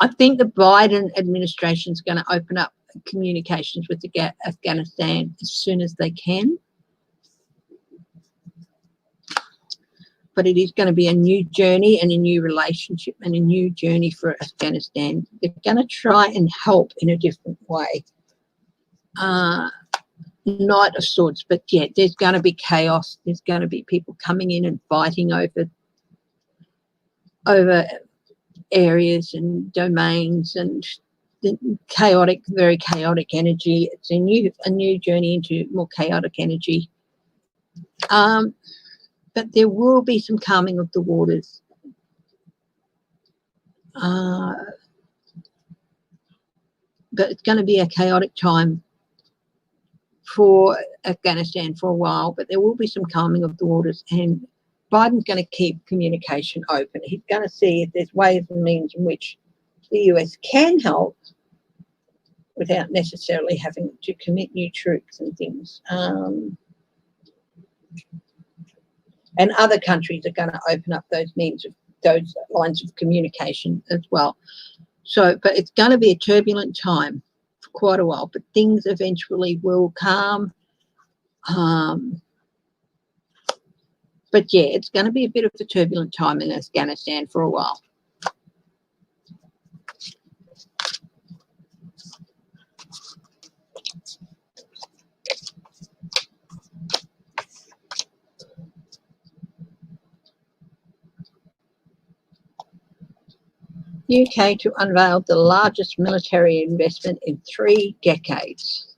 I think the Biden administration is going to open up communications with Afghanistan as soon as they can. But it is going to be a new journey and a new relationship and a new journey for Afghanistan. They're going to try and help in a different way. Knight of Swords, but yeah, there's going to be chaos. There's going to be people coming in and fighting over areas and domains and chaotic, very chaotic energy. It's a new journey into more chaotic energy. But there will be some calming of the waters. But it's going to be a chaotic time for Afghanistan for a while, but there will be some calming of the waters, and Biden's going to keep communication open. He's going to see if there's ways and means in which the US can help without necessarily having to commit new troops and things. And other countries are going to open up those lines of communication as well. So, but it's going to be a turbulent time for quite a while, but things eventually will calm. But yeah, it's going to be a bit of a turbulent time in Afghanistan for a while. UK to unveil the largest military investment in 3 decades.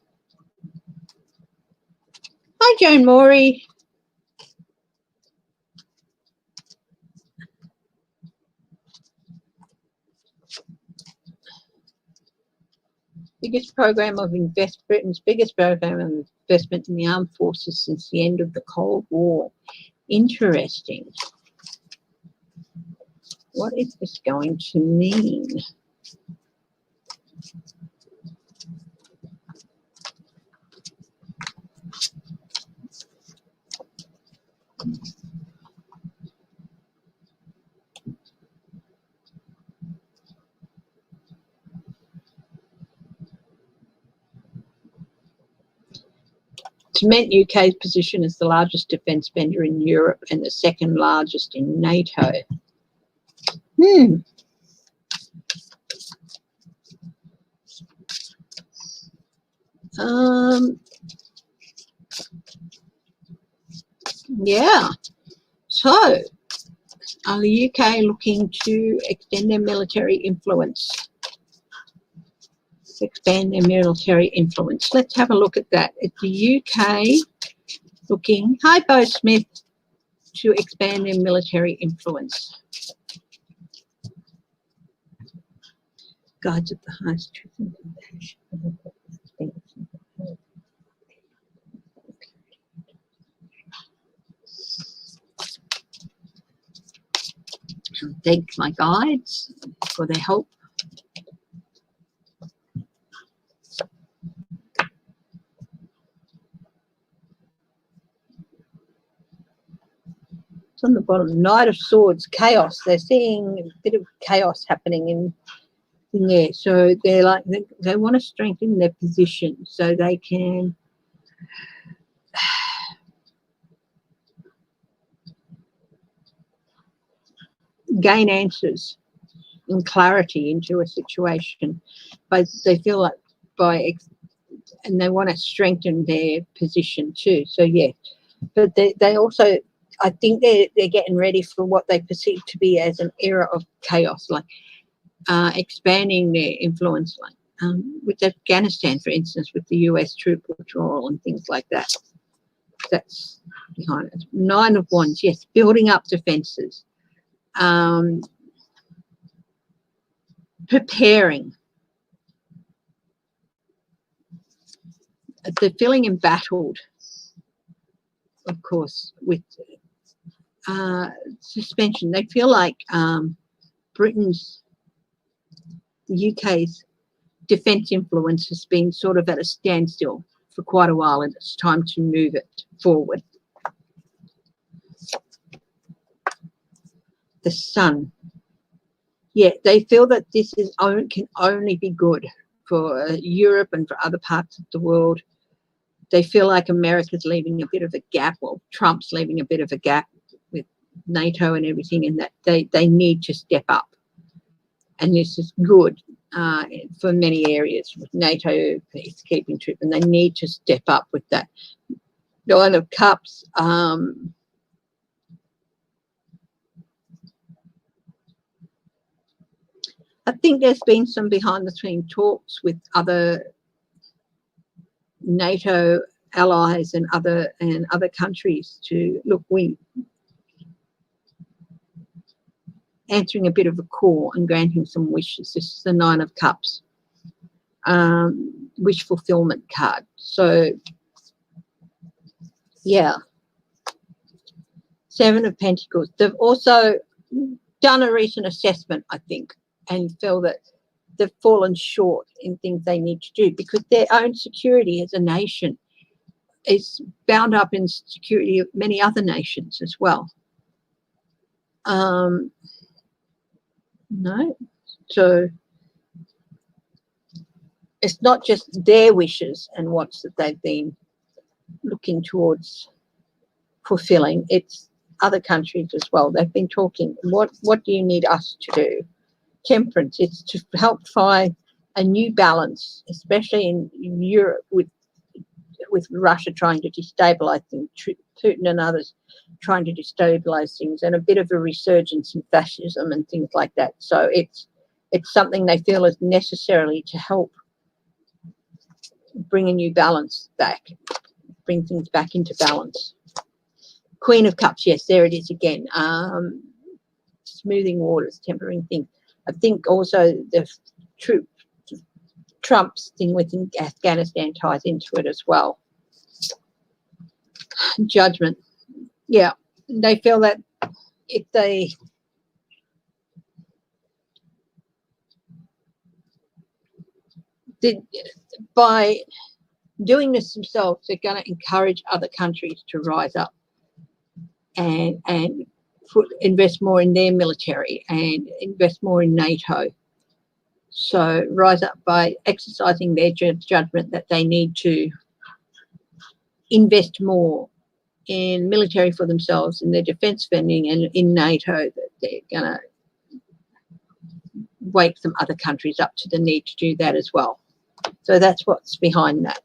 Hi, Joan Morey. Britain's biggest program of investment in the armed forces since the end of the Cold War. Interesting. What is this going to mean? Cement UK's position as the largest defence spender in Europe and the second largest in NATO. Yeah. So, are the UK looking to extend their military influence? Expand their military influence. Let's have a look at that. It's the UK looking, hi Bo Smith, to expand their military influence. Guides of the highest truth and compassion. Thank my guides for their help. On the bottom, Knight of Swords, chaos. They're seeing a bit of chaos happening in there. So they're like, they want to strengthen their position so they can gain answers and clarity into a situation. But they feel like and they want to strengthen their position too. So yeah, but they also, I think they're getting ready for what they perceive to be as an era of chaos, like expanding their influence, like with Afghanistan, for instance, with the US troop withdrawal and things like that. That's behind it. 9 of Wands, yes, building up defences, preparing. They're feeling embattled, of course, with suspension. They feel like Britain's, the UK's defence influence has been sort of at a standstill for quite a while, and it's time to move it forward. the sun. Yeah, they feel that this can only be good for Europe and for other parts of the world. They feel like America's leaving a bit of a gap, or Trump's leaving a bit of a gap with NATO and everything, and that they need to step up. And this is good for many areas with NATO peacekeeping trip, and they need to step up with that. Nine of Cups. I think there's been some behind-the-scenes talks with other NATO allies and other countries to look. We answering a bit of a call and granting some wishes. This is the Nine of Cups, wish fulfillment card. So, yeah. Seven of Pentacles. They've also done a recent assessment, I think, and feel that they've fallen short in things they need to do, because their own security as a nation is bound up in security of many other nations as well. No, so it's not just their wishes and wants that they've been looking towards fulfilling, it's other countries as well. They've been talking, what do you need us to do? Temperance, it's to help find a new balance, especially in Europe with Russia trying to destabilize things, Putin and others trying to destabilize things, and a bit of a resurgence in fascism and things like that. So it's something they feel is necessarily to help bring a new balance back, bring things back into balance. Queen of Cups, yes, there it is again. Smoothing waters, tempering things. I think also the Trump's thing with Afghanistan ties into it as well. Judgment. Yeah, they feel that if they did, by doing this themselves, they're going to encourage other countries to rise up and invest more in their military and invest more in NATO. So rise up by exercising their judgment that they need to invest more in military for themselves, in their defence spending, and in NATO, that they're going to wake some other countries up to the need to do that as well. So that's what's behind that.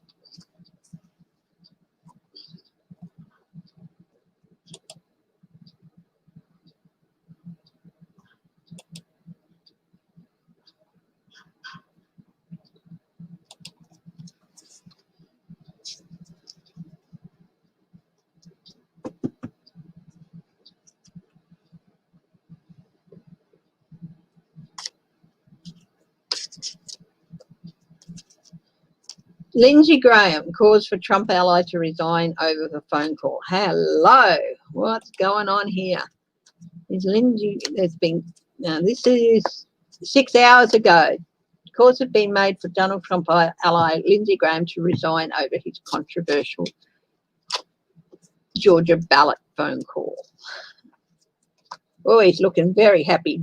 Lindsey Graham calls for Trump ally to resign over the phone call. Hello, what's going on here? Is Lindsey, there's been, now this is 6 hours ago, calls have been made for Donald Trump ally Lindsey Graham to resign over his controversial Georgia ballot phone call. Oh, he's looking very happy.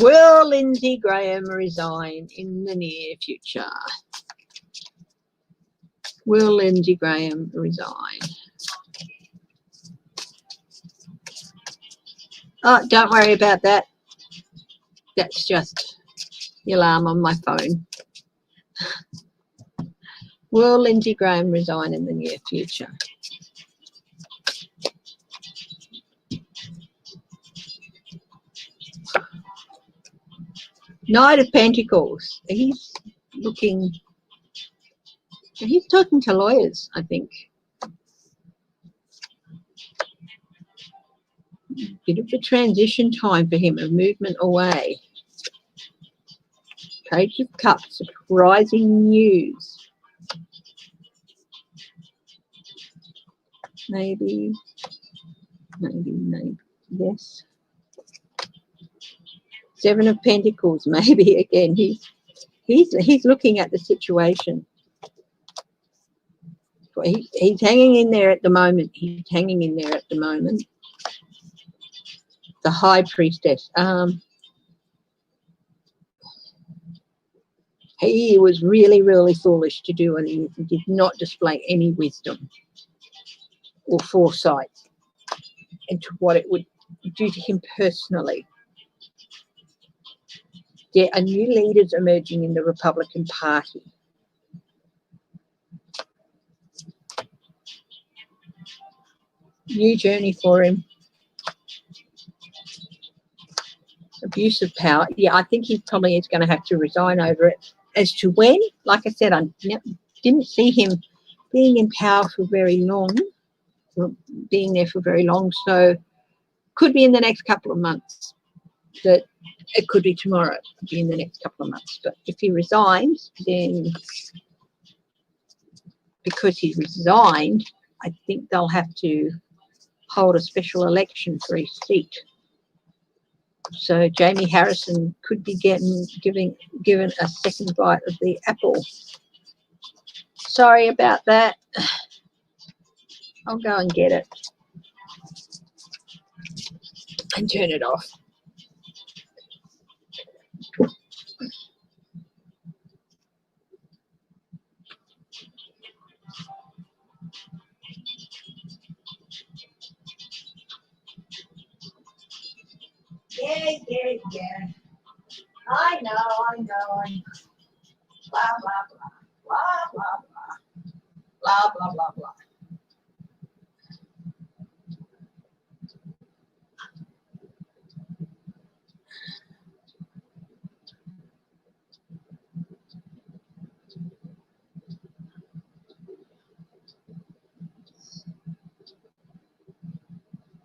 Will Lindsey Graham resign in the near future? Will Lindsey Graham resign? Oh, don't worry about that. That's just the alarm on my phone. Will Lindsey Graham resign in the near future? Knight of Pentacles. He's talking to lawyers, I think. Bit of a transition time for him, a movement away. Page of Cups, surprising news. Maybe, yes. Seven of Pentacles, maybe again. He's looking at the situation. He's hanging in there at the moment. He's hanging in there at the moment. The High Priestess. He was really, really foolish to do, and he did not display any wisdom or foresight into what it would do to him personally. There are new leaders emerging in the Republican Party. New journey for him. Abuse of power. Yeah, I think he probably is going to have to resign over it. As to when, like I said, I didn't see him being in power for very long, or being there for very long. So could be in the next couple of months. That it could be tomorrow. It could be in the next couple of months. But if he resigns, then because he resigned, I think they'll have to hold a special election for his seat. So Jamie Harrison could be given a second bite of the apple. Sorry about that. I'll go and get it and turn it off. Yeah. I know. Blah, blah, blah. Blah, blah, blah. Blah, blah, blah, blah.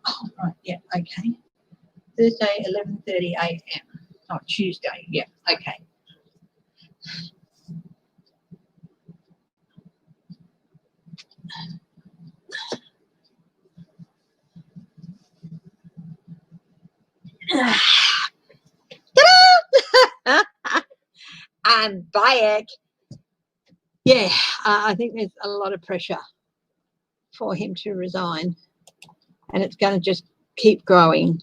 Oh, right, yeah, okay. Thursday, 11:30 a.m. Oh, Tuesday, yeah, okay. I'm back. Yeah, I think there's a lot of pressure for him to resign, and it's going to just keep growing.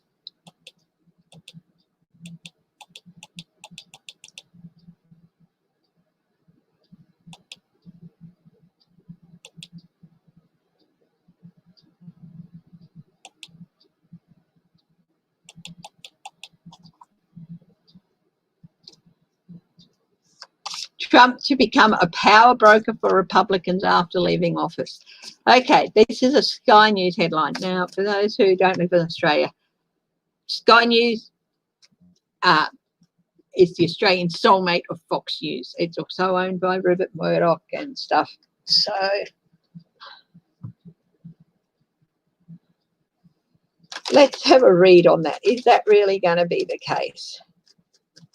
Trump to become a power broker for Republicans after leaving office. Okay, this is a Sky News headline. Now, for those who don't live in Australia, Sky News is the Australian soulmate of Fox News. It's also owned by Rupert Murdoch and stuff. So let's have a read on that. Is that really going to be the case?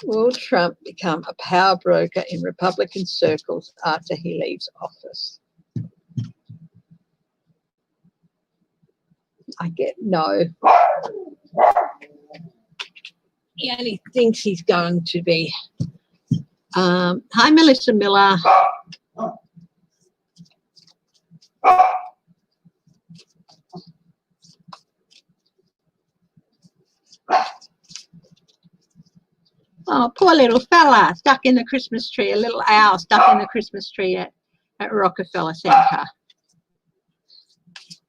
Will Trump become a power broker in Republican circles after he leaves office? I get no. He only thinks he's going to be. Hi, Melissa Miller. Oh, poor little fella stuck in the Christmas tree, a little owl stuck in the Christmas tree at Rockefeller Center.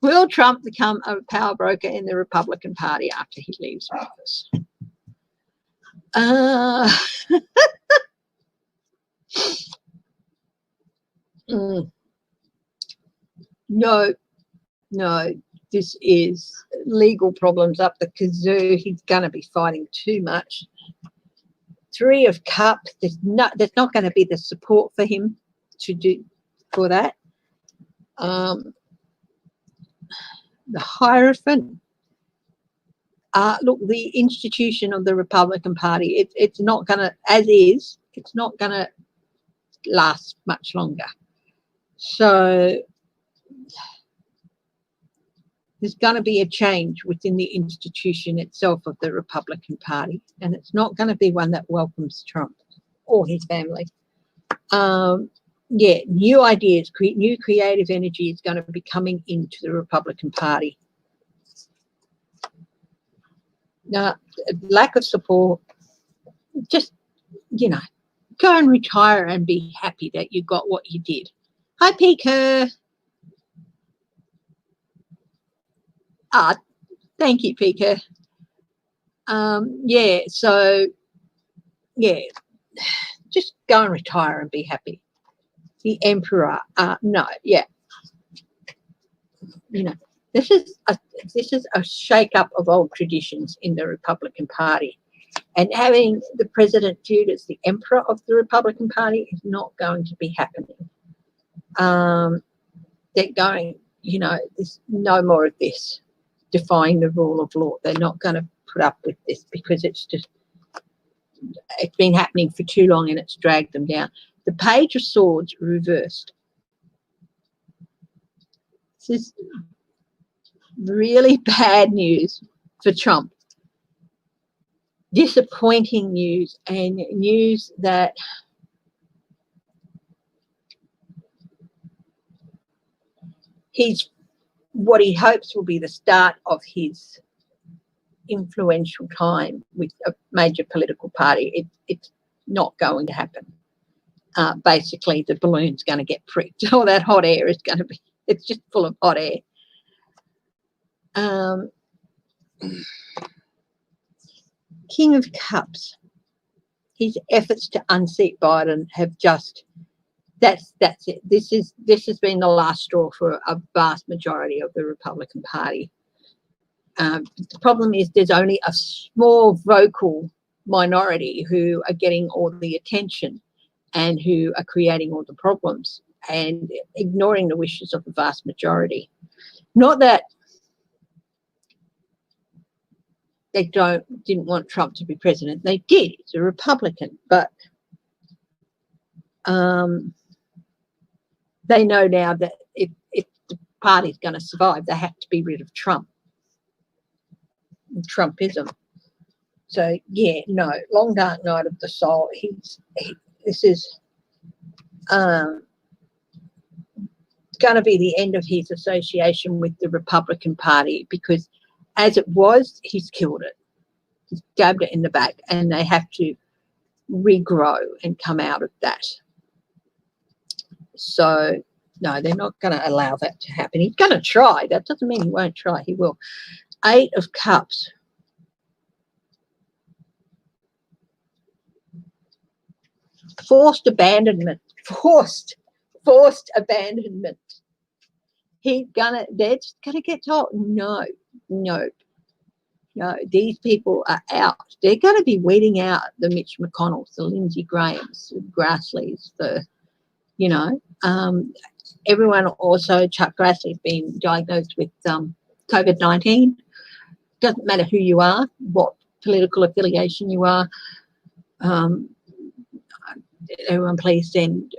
Will Trump become a power broker in the Republican Party after he leaves office? No, this is legal problems up the kazoo. He's going to be fighting too much. Three of Cups, there's not going to be the support for him to do for that. The Hierophant. Look, the institution of the Republican Party, it's not going to, as is, it's not going to last much longer. So there's going to be a change within the institution itself of the Republican Party, and it's not going to be one that welcomes Trump or his family. Yeah, new ideas, new creative energy is going to be coming into the Republican Party. Now, lack of support, just, you know, go and retire and be happy that you got what you did. Hi, Pika. Thank you, Pika. Yeah, so, yeah, just go and retire and be happy. The Emperor, no, yeah. You know, this is a shake-up of old traditions in the Republican Party. And having the president viewed as the emperor of the Republican Party is not going to be happening. They're going, you know, there's no more of this, defying the rule of law. They're not going to put up with this because it's been happening for too long and it's dragged them down. The Page of Swords reversed. This is really bad news for Trump. Disappointing news, and news that what he hopes will be the start of his influential time with a major political party. It's not going to happen. Basically, the balloon's going to get pricked. All that hot air is going to be, it's just full of hot air. King of Cups. His efforts to unseat Biden have just, that's it. This has been the last straw for a vast majority of the Republican Party. The problem is there's only a small vocal minority who are getting all the attention and who are creating all the problems and ignoring the wishes of the vast majority. Not that they didn't want Trump to be president. They did. He's a Republican, but they know now that if the party's going to survive, they have to be rid of Trump. Trumpism. So yeah, no, long dark night of the soul. This is going to be the end of his association with the Republican Party, because as it was, he's killed it. He's stabbed it in the back, and they have to regrow and come out of that. So no, they're not going to allow that to happen. He's going to try. That doesn't mean he won't try. He will. 8 of Cups. Forced abandonment. Forced abandonment. They're just gonna get told, no. These people are out. They're going to be weeding out the Mitch McConnells, the Lindsey Grahams, the Grassleys, everyone. Also, Chuck Grassley's been diagnosed with COVID-19. Doesn't matter who you are, what political affiliation you are. Everyone please send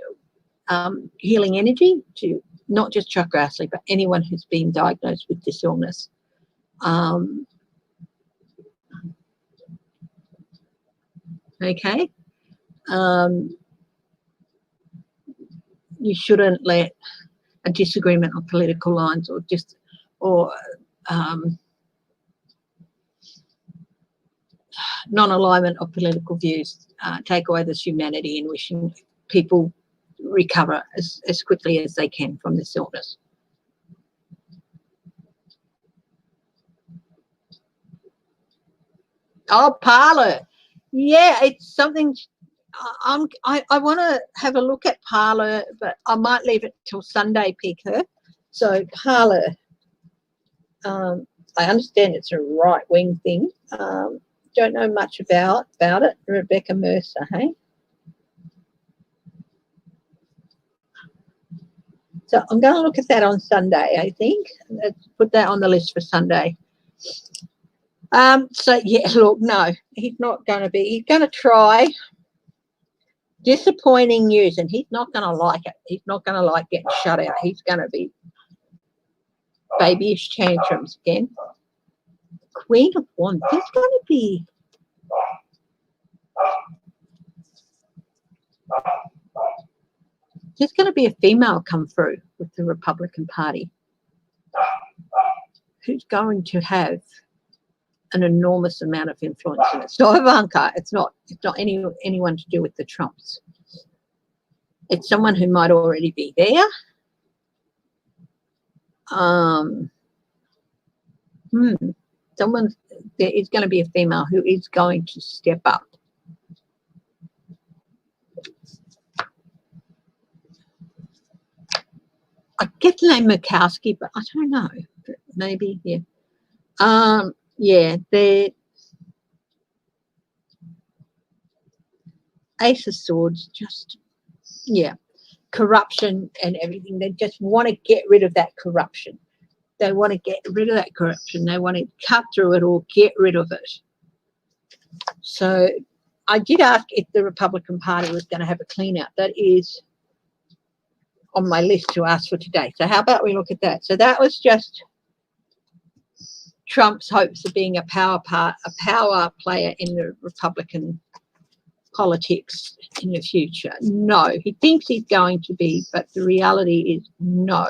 healing energy to not just Chuck Grassley, but anyone who's been diagnosed with this illness. Okay. You shouldn't let a disagreement on political lines or non-alignment of political views take away this humanity in wishing people recover as quickly as they can from this illness. Oh, Parler. Yeah, it's something. I want to have a look at Parler, but I might leave it till Sunday, Picker. So Parler, I understand it's a right-wing thing. Don't know much about it. Rebecca Mercer, hey? So I'm going to look at that on Sunday, I think. Let's put that on the list for Sunday. So, yeah, look, no, he's not going to be. He's going to try. Disappointing news, and he's not going to like it. He's not going to like getting shut out. He's going to be babyish tantrums again. Queen of Wands. There's going to be a female come through with the Republican Party who's going to have an enormous amount of influence in it. It's not Ivanka. It's not anyone to do with the Trumps. It's someone who might already be there. There is going to be a female who is going to step up. I get the name Murkowski, but I don't know. Maybe, yeah. Yeah, they're Ace of Swords, just, yeah, corruption and everything. They just want to get rid of that corruption. They want to get rid of that corruption. They want to cut through it or get rid of it. So I did ask if the Republican Party was going to have a clean out. That is on my list to ask for today. So how about we look at that? So that was just Trump's hopes of being a power player in the Republican politics in the future. No, he thinks he's going to be, but the reality is no.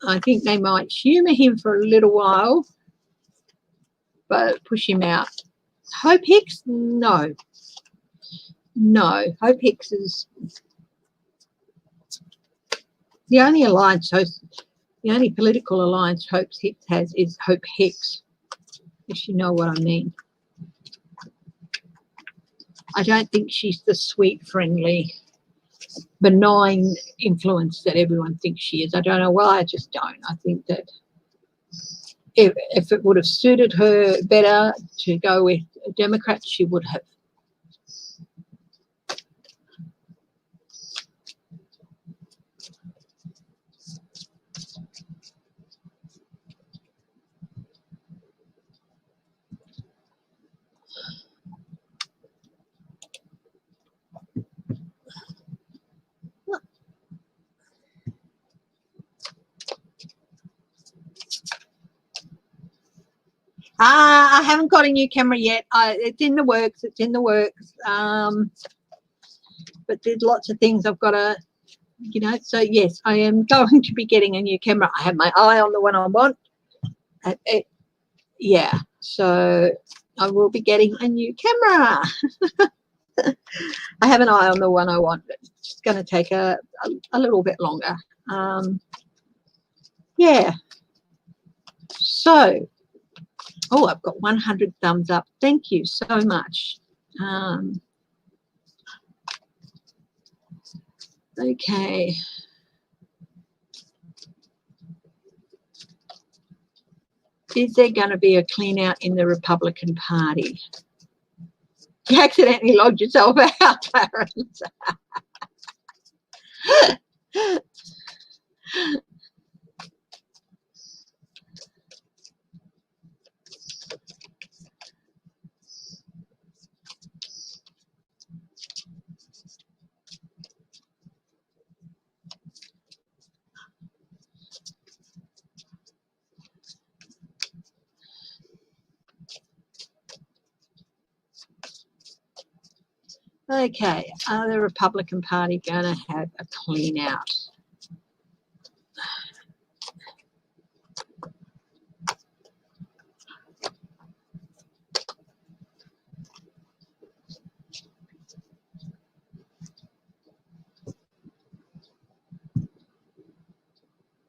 I think they might humour him for a little while, but push him out. Hope Hicks? No. No. Hope Hicks is the only alliance host. The only political alliance Hope Hicks has is Hope Hicks, if you know what I mean. I don't think she's the sweet, friendly, benign influence that everyone thinks she is. I don't know why, I just don't. I think that if it would have suited her better to go with a Democrat, she would have. I haven't got a new camera yet. It's in the works. It's in the works. But there's lots of things I've got to, you know. So, yes, I am going to be getting a new camera. I have my eye on the one I want. Yeah, so I will be getting a new camera. I have an eye on the one I want. But it's just going to take a little bit longer. Yeah. So, oh, I've got 100 thumbs up. Thank you so much. Okay. Is there going to be a clean out in the Republican Party? You accidentally logged yourself out, Clarence. Okay, are the Republican Party going to have a clean out?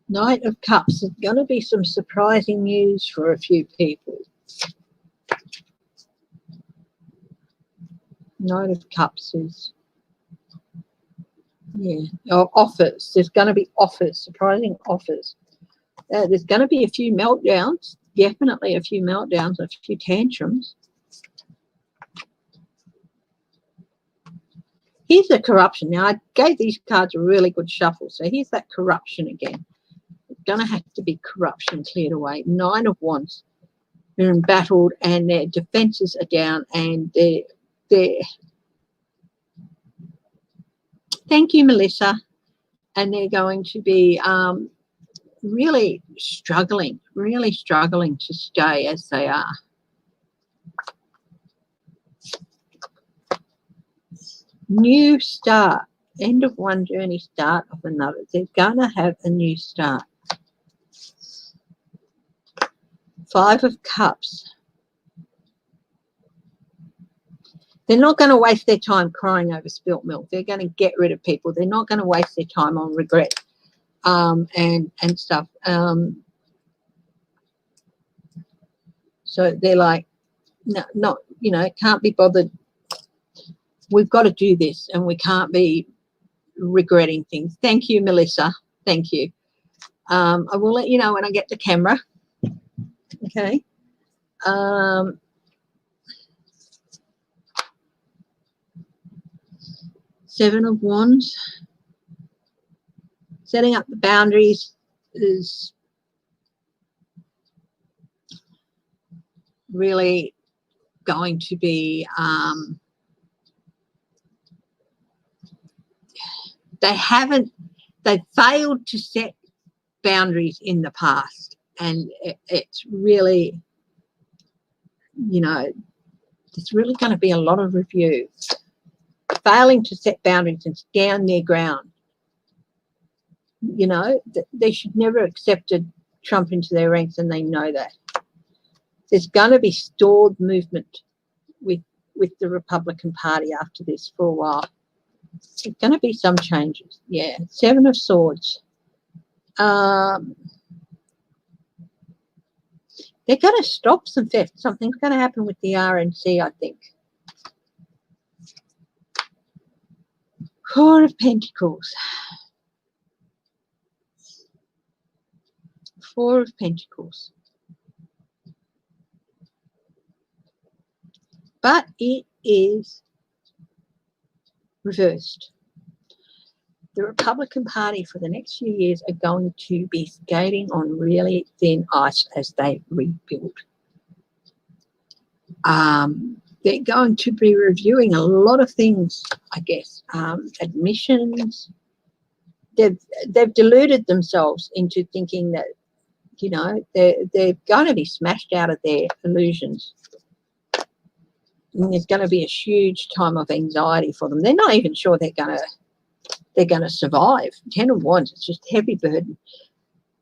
Knight of Cups. There's going to be some surprising news for a few people. Knight of Cups is, yeah, offers. There's going to be offers, surprising offers. There's going to be a few meltdowns, definitely a few meltdowns, a few tantrums. Here's the corruption. Now, I gave these cards a really good shuffle, so here's that corruption again. It's going to have to be corruption cleared away. 9 of Wands. They're embattled and their defences are down and they're thank you, Melissa. And they're going to be really struggling to stay as they are. New start, end of one journey, start of another. They're going to have a new start. Five of Cups. They're not going to waste their time crying over spilt milk. They're going to get rid of people. They're not going to waste their time on regret and stuff. So they're like, no, not, you know, can't be bothered. We've got to do this, and we can't be regretting things. Thank you, Melissa. Thank you. I will let you know when I get the camera. Okay. Seven of Wands. Setting up the boundaries is really going to be they've failed to set boundaries in the past, and it's really, you know, there's really going to be a lot of review. Failing to set boundaries and stand their ground. You know, they should never have accepted Trump into their ranks, and they know that. There's going to be stalled movement with the Republican Party after this for a while. There's going to be some changes. Yeah. Seven of Swords. They're going to stop some theft. Something's going to happen with the RNC, I think. Four of Pentacles. Four of Pentacles. But it is reversed. The Republican Party for the next few years are going to be skating on really thin ice as they rebuild. They're going to be reviewing a lot of things, I guess. Admissions. They've deluded themselves into thinking that, you know, they're going to be smashed out of their illusions. And there's going to be a huge time of anxiety for them. They're not even sure they're going to survive. 10 of Wands, it's just heavy burden.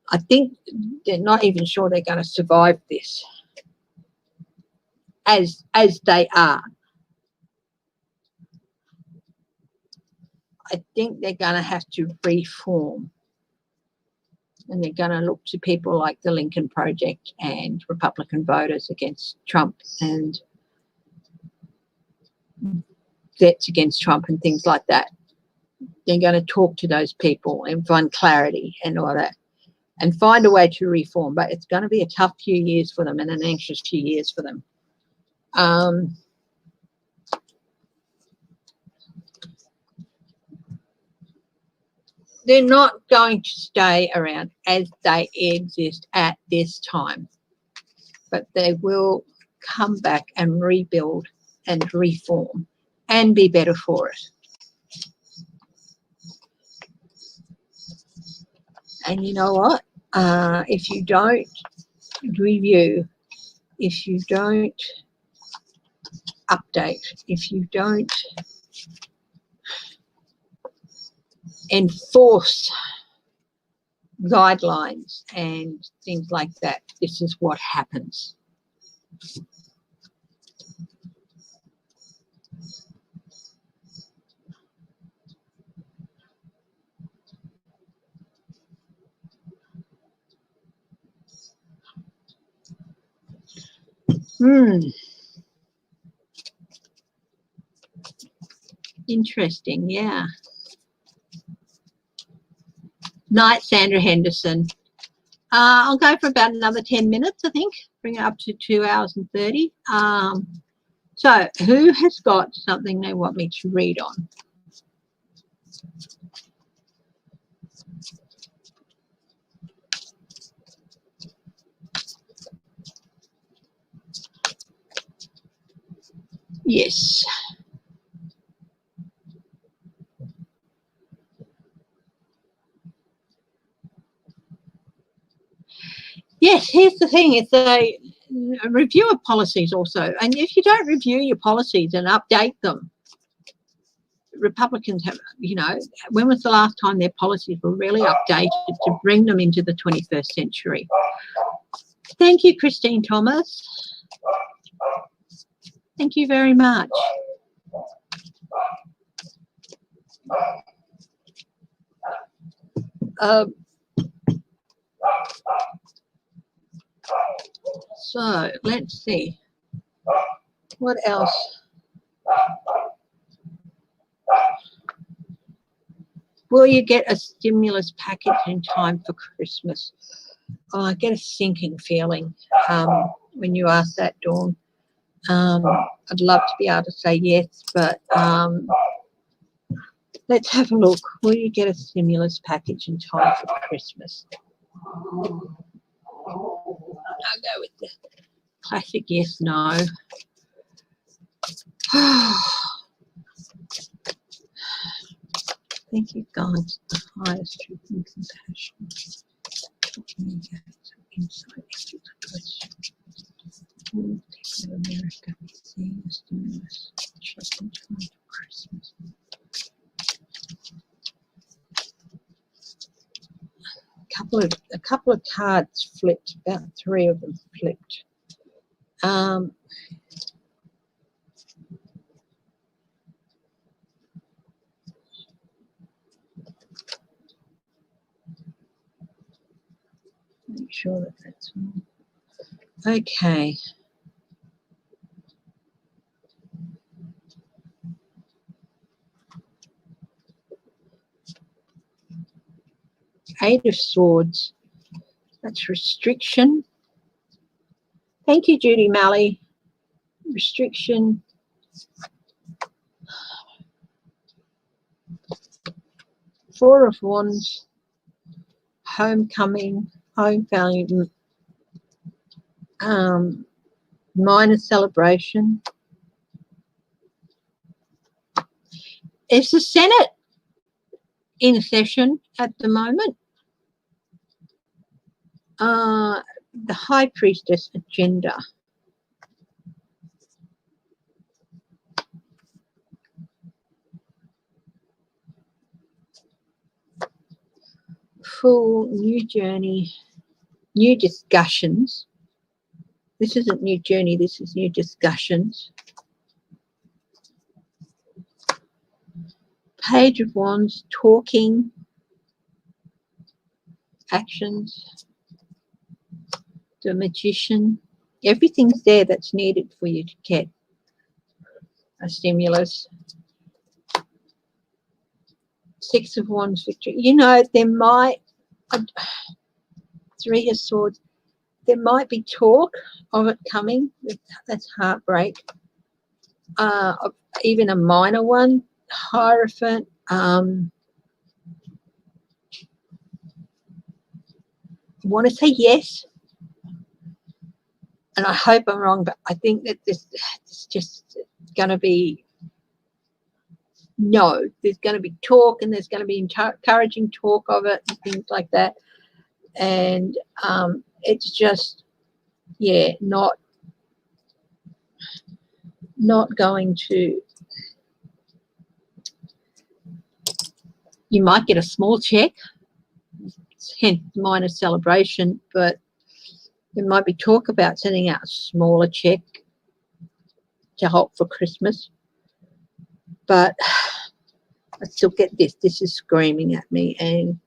I think they're not even sure they're going to survive this as they are. I think they're going to have to reform, and they're going to look to people like the Lincoln Project and Republican voters against Trump and vets against Trump and things like that. They're going to talk to those people and find clarity and all that and find a way to reform. But it's going to be a tough few years for them and an anxious few years for them. They're not going to stay around as they exist at this time, but they will come back and rebuild and reform and be better for it. And you know what? If you don't review, if you don't update, if you don't enforce guidelines and things like that, this is what happens. Interesting, yeah. Night, Sandra Henderson. I'll go for about another 10 minutes, I think. Bring it up to 2 hours and 30. So who has got something they want me to read on? Yes. Yes, here's the thing, is they review of policies also. And if you don't review your policies and update them, Republicans have, you know, when was the last time their policies were really updated to bring them into the 21st century? Thank you, Christine Thomas. Thank you very much. So let's see. What else? Will you get a stimulus package in time for Christmas? Oh, I get a sinking feeling when you ask that, Dawn. I'd love to be able to say yes, but let's have a look. Will you get a stimulus package in time for Christmas? I'll go with the classic yes, no. Thank you, God's the highest truth and compassion. Insight into the question. All people of America seeing a stimulus check in time for Christmas. A couple of cards flipped, about 3 of them flipped. Make sure that that's all. Okay. Eight of Swords. That's restriction. Thank you, Judy Malley. Restriction. Four of Wands. Homecoming. Home value. Minor celebration. Is the Senate in session at the moment? The High Priestess agenda. Full new journey, new discussions. This isn't new journey, this is new discussions. Page of Wands, talking, actions. The Magician. Everything's there that's needed for you to get a stimulus. Six of Wands, victory. You know, there might, Three of Swords, there might be talk of it coming. That's heartbreak. Even a minor one. Hierophant. I want to say yes, and I hope I'm wrong, but I think that this is just going to be no. There's going to be talk, and there's going to be encouraging talk of it and things like that. And it's just, yeah, not going to. You might get a small check, hence minor celebration, but there might be talk about sending out a smaller check to help for Christmas. But I still get this. This is screaming at me. And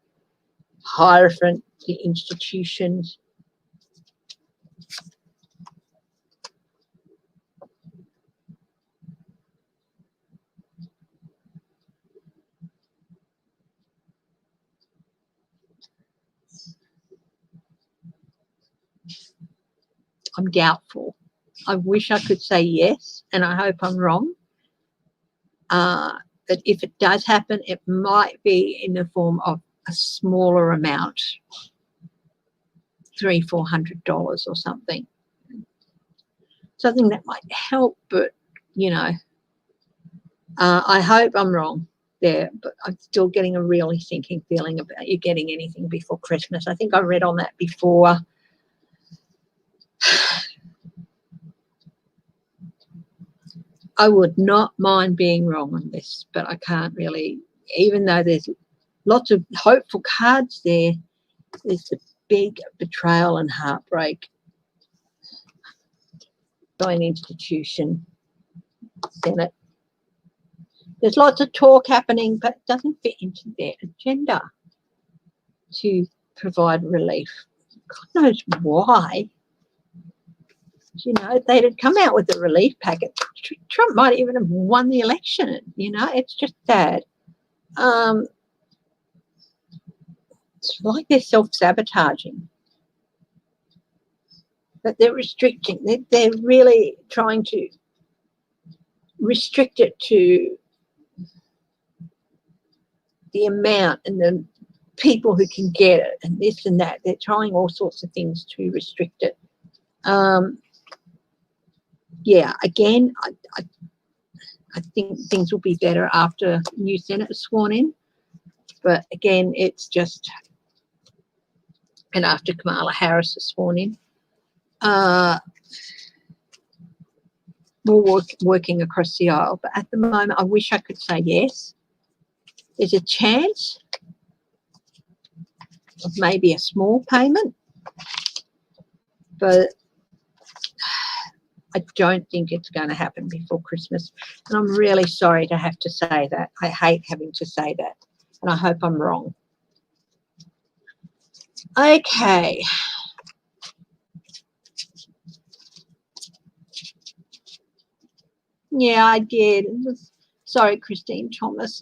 Hierophant, the institutions. I'm doubtful. I wish I could say yes, and I hope I'm wrong. But if it does happen, it might be in the form of a smaller amount, $300-400 or something. Something that might help, but, you know, I hope I'm wrong there, but I'm still getting a really sinking feeling about you getting anything before Christmas. I think I read on that before. I would not mind being wrong on this, but I can't really, even though there's lots of hopeful cards there, there's the big betrayal and heartbreak by an institution, Senate. There's lots of talk happening, but it doesn't fit into their agenda to provide relief. God knows why. You know, if they'd have come out with a relief packet, Trump might even have won the election. You know, it's just sad. It's like they're self-sabotaging. But they're restricting. They're really trying to restrict it to the amount and the people who can get it and this and that. They're trying all sorts of things to restrict it. Yeah, again, I think things will be better after new Senate is sworn in. But again, it's just, and after Kamala Harris is sworn in, we're working across the aisle. But at the moment, I wish I could say yes. There's a chance of maybe a small payment, but I don't think it's going to happen before Christmas. And I'm really sorry to have to say that. I hate having to say that. And I hope I'm wrong. Okay. Yeah, I did. Sorry, Christine Thomas.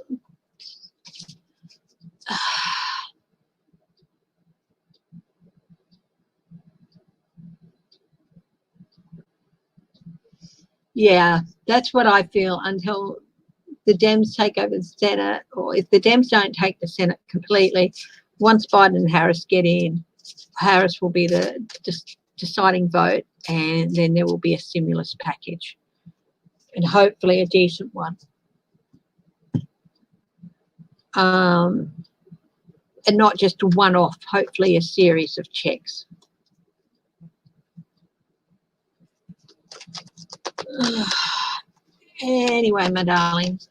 Yeah, that's what I feel until the Dems take over the Senate, or if the Dems don't take the Senate completely, once Biden and Harris get in, Harris will be the deciding vote, and then there will be a stimulus package, and hopefully a decent one. And not just a one-off, hopefully a series of checks. Anyway, my darlings,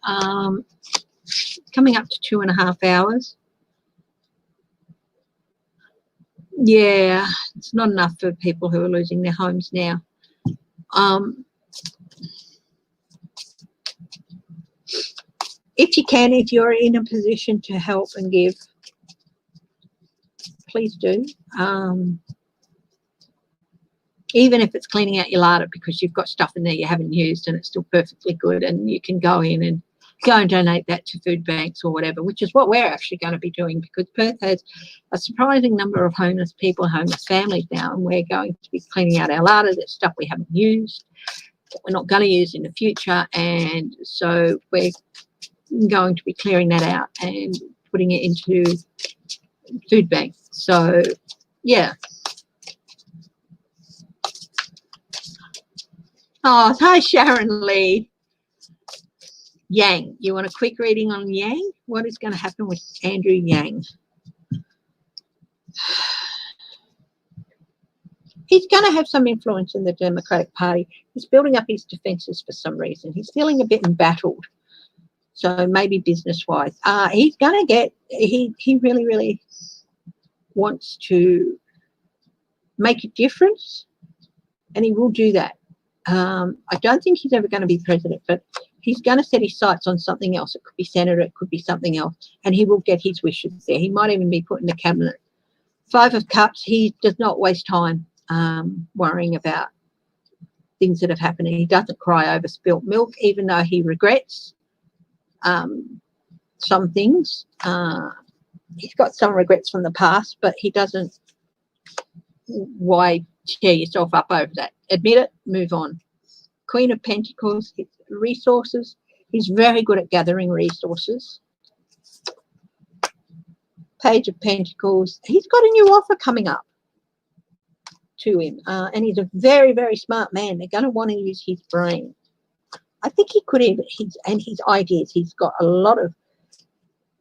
coming up to 2.5 hours. Yeah, it's not enough for people who are losing their homes now. If you can, if you're in a position to help and give, please do. Even if it's cleaning out your larder because you've got stuff in there you haven't used and it's still perfectly good, and you can go in and donate that to food banks or whatever, which is what we're actually going to be doing, because Perth has a surprising number of homeless people, homeless families now, and we're going to be cleaning out our larder. That's stuff we haven't used, that we're not going to use in the future, and so we're going to be clearing that out and putting it into food banks. So, yeah. Oh, hi, Sharon Lee. Yang. You want a quick reading on Yang? What is going to happen with Andrew Yang? He's going to have some influence in the Democratic Party. He's building up his defences for some reason. He's feeling a bit embattled. So maybe business-wise. He's going to get, he really, really wants to make a difference, and he will do that. I don't think he's ever going to be president, but he's going to set his sights on something else. It could be senator, it could be something else, and he will get his wishes there. He might even be put in the cabinet. 5 of Cups, he does not waste time worrying about things that have happened. He doesn't cry over spilt milk, even though he regrets some things. He's got some regrets from the past, but he doesn't. Why tear yourself up over that? Admit it, move on. Queen of Pentacles, resources. He's very good at gathering resources. Page of Pentacles. He's got a new offer coming up to him, and he's a very, very smart man. They're going to want to use his brain. I think he could even, his ideas. He's got a lot of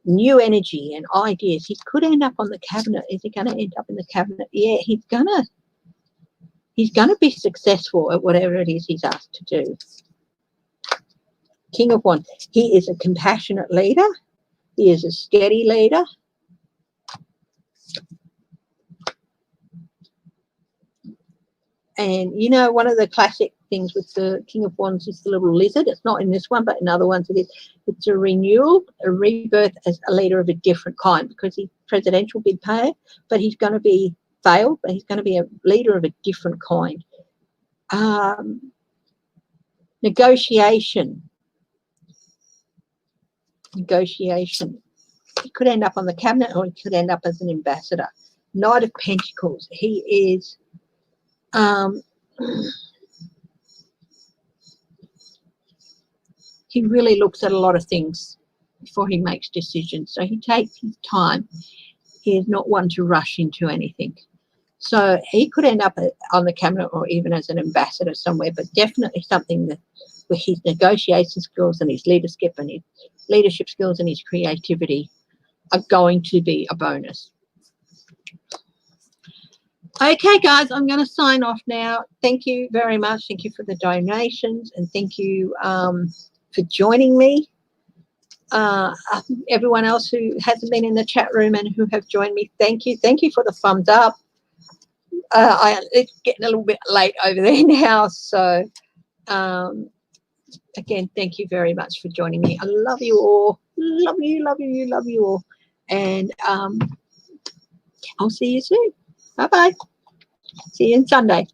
new energy and ideas. He could end up on the cabinet. Is he going to end up in the cabinet? Yeah, he's gonna be successful at whatever it is he's asked to do. King of Wands. He is a compassionate leader. He is a steady leader. And, you know, one of the classic things with the King of Wands is the little lizard. It's not in this one, but in other ones it is. It's a renewal, a rebirth as a leader of a different kind, because he's presidential bid payer, but he's going to be failed, but he's going to be a leader of a different kind. Negotiation. He could end up on the cabinet, or he could end up as an ambassador. Knight of Pentacles. He is he really looks at a lot of things before he makes decisions. So he takes his time. He is not one to rush into anything. So he could end up on the cabinet or even as an ambassador somewhere, but definitely something that with his negotiation skills and his leadership skills and his creativity are going to be a bonus. Okay, guys, I'm going to sign off now. Thank you very much. Thank you for the donations, and thank you for joining me. Everyone else who hasn't been in the chat room and who have joined me, thank you. Thank you for the thumbs up. It's getting a little bit late over there now, so again, thank you very much for joining me. I love you all. Love you, love you, love you all. And I'll see you soon. Bye-bye. See you on Sunday.